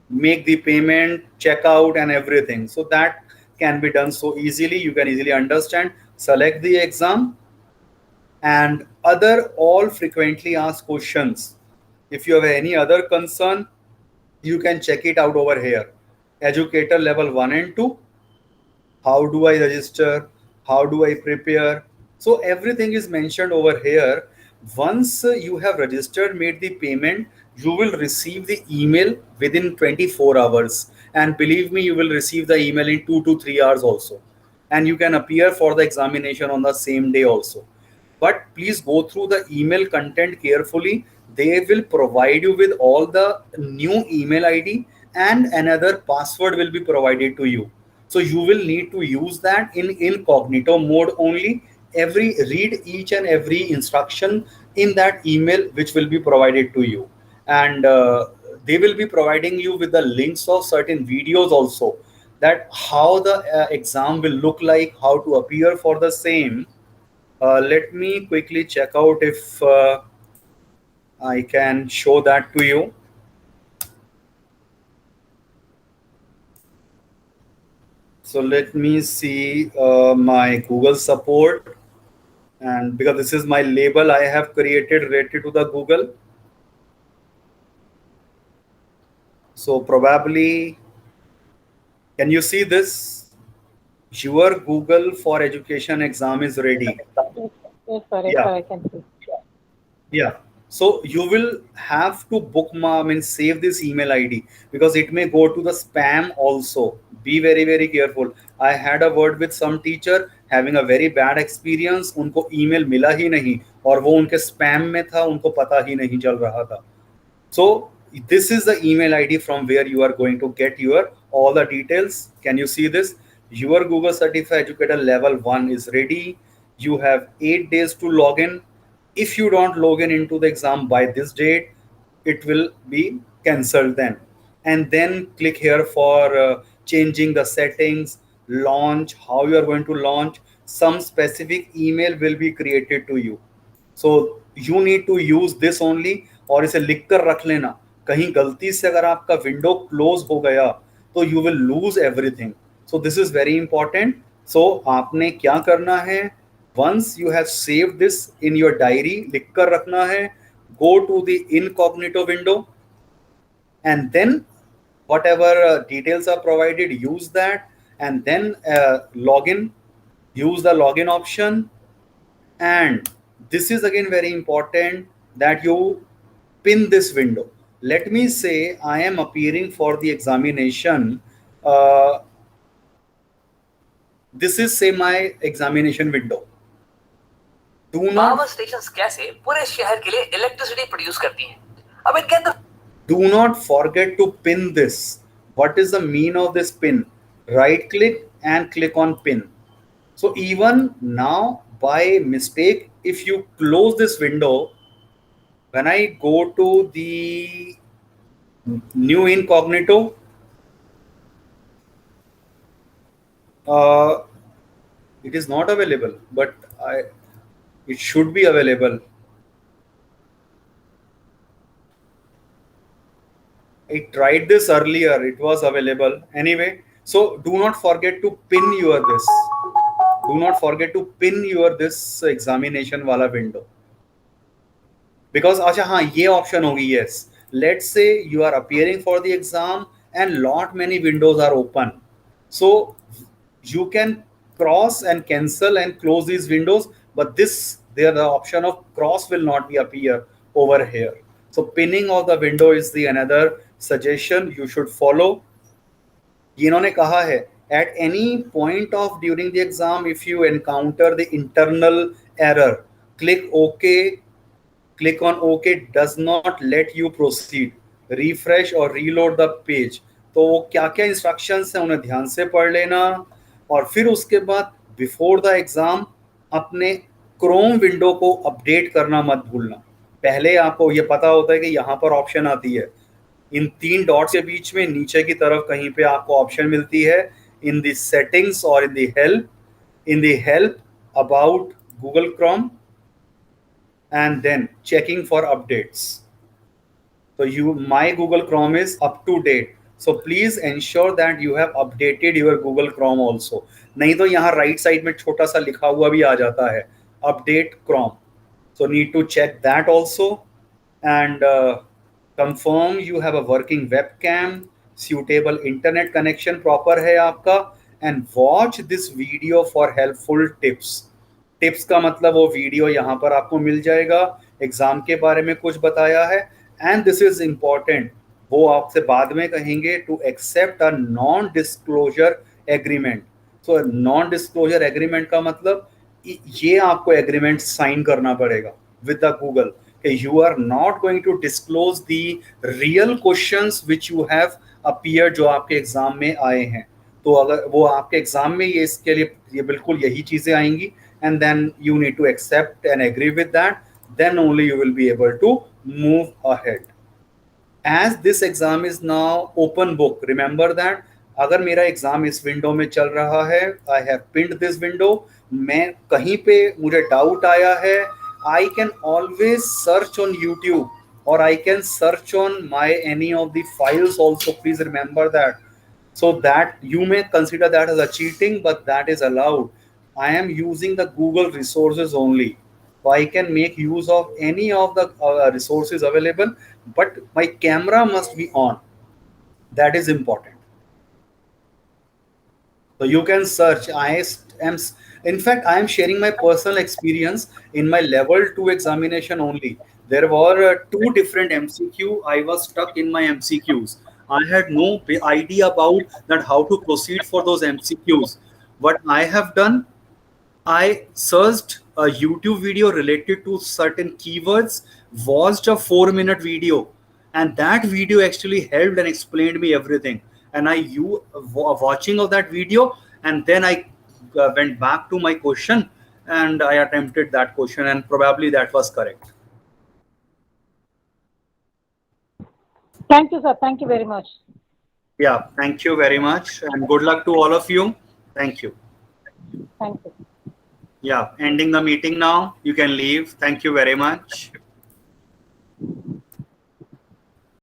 make the payment, check out and everything. So that can be done so easily. You can easily understand. Select the exam and other all frequently asked questions. If you have any other concern, you can check it out over here. Educator level 1 and 2. How do I register? How do I prepare? So everything is mentioned over here. Once you have registered, made the payment, you will receive the email within 24 hours. And believe me, you will receive the email in 2 to 3 hours also. And you can appear for the examination on the same day also. But please go through the email content carefully. They will provide you with all the new email ID and another password will be provided to you. So you will need to use that in incognito mode only. read each and every instruction in that email which will be provided to you, and they will be providing you with the links of certain videos also, that how the exam will look like, how to appear for the same. Let me quickly check out if I can show that to you. So let me see my Google support, and because this is my label I have created related to the Google. So probably, can you see this? Your Google for Education exam is ready. Yes, sir. Yes, Yeah. sir, I can see. Yeah. So you will have to bookmark and save this email ID, because it may go to the spam also. Be very, very careful. I had a word with some teacher having a very bad experience. उनको email मिला ही नहीं और वो उनके spam में था, उनको पता ही नहीं चल रहा था. So this is the email ID from where you are going to get your all the details. Can you see this? Your Google Certified Educator Level 1 is ready. You have 8 days to log in. If you don't log in into the exam by this date, it will be cancelled then. And then click here for changing the settings, launch, how you are going to launch. Some specific email will be created to you. So you need to use this only, और इसे लिख कर रख लेना. कहीं गलती से अगर आपका विंडो क्लोज हो गया तो you will lose everything. So this is very important. So आपने क्या करना है? Once you have saved this in your diary, लिख कर रखना है. Go to the incognito window, and then whatever details are provided, use that, and then login. Use the login option, and this is again very important that you pin this window. Let me say I am appearing for the examination. This is say my examination window. Do not power stations कैसे पूरे शहर के लिए electricity produce करती हैं. अब इनके अंदर do not forget to pin this. What is the mean of this pin? Right click and click on pin. So even now by mistake, if you close this window, when I go to the new incognito, it is not available, but it should be available. I tried this earlier, it was available anyway. So do not forget to pin your this. Do not forget to pin your this examination wala window. Because अच्छा हाँ ये option होगी. Yes, let's say you are appearing for the exam and lot many windows are open, so you can cross and cancel and close these windows, but this there the option of cross will not be appear over here. So pinning of the window is the another suggestion you should follow. इन्होंने कहा है at any point of during the exam, if you encounter the internal error, click OK. Click on OK. Does not let you proceed. Refresh or reload the page. तो वो क्या क्या instructions हैं उन्हें ध्यान से पढ़ लेना, और फिर उसके बाद बिफोर द एग्जाम अपने क्रोम विंडो को अपडेट करना मत भूलना. पहले आपको ये पता होता है कि यहाँ पर ऑप्शन आती है, इन 3 डॉट्स के बीच में नीचे की तरफ कहीं पे आपको ऑप्शन मिलती है in the settings or in the help about Google Chrome, and then checking for updates. So my Google Chrome is up to date. So please ensure that you have updated your Google Chrome also. नहीं तो यहाँ right side में छोटा सा लिखा हुआ भी आ जाता है update Chrome. So need to check that also, and confirm you have a working webcam, suitable internet connection proper है आपका, and watch this video for helpful tips. Tips का मतलब वो वीडियो यहाँ पर आपको मिल जाएगा, एग्जाम के बारे में कुछ बताया है, एंड दिस इज इम्पॉर्टेंट, वो आपसे बाद में कहेंगे to accept a non disclosure agreement. So non disclosure agreement का मतलब ये आपको एग्रीमेंट साइन करना पड़ेगा विद द गूगल कि you are not going to disclose the real questions which you have appear जो आपके एग्जाम में आए हैं. तो अगर वो आपके एग्जाम में ये इसके लिए ये बिल्कुल यही चीजें आएंगी, and then you need to accept and agree with that, then only you will be able to move ahead. As this exam is now open book, remember that अगर मेरा एग्जाम इस विंडो में चल रहा है, I have pinned this window, मैं कहीं पे मुझे डाउट आया है, I can always search on YouTube or I can search on my any of the files also. Please remember that. So that you may consider that as a cheating, but that is allowed. I am using the Google resources only. So I can make use of any of the resources available, but my camera must be on. That is important. So you can search. In fact, I am sharing my personal experience in my level 2 examination only. There were 2 different MCQ. I was stuck in my MCQs. I had no idea about that how to proceed for those MCQs. What I have done, I searched a YouTube video related to certain keywords, watched a 4-minute video, and that video actually helped and explained me everything. And you watching of that video, and then I went back to my question and I attempted that question, and probably that was correct. Thank you, sir. Thank you very much. Yeah, thank you very much, and good luck to all of you. Thank you. Thank you. Yeah, ending the meeting now. You can leave. Thank you very much.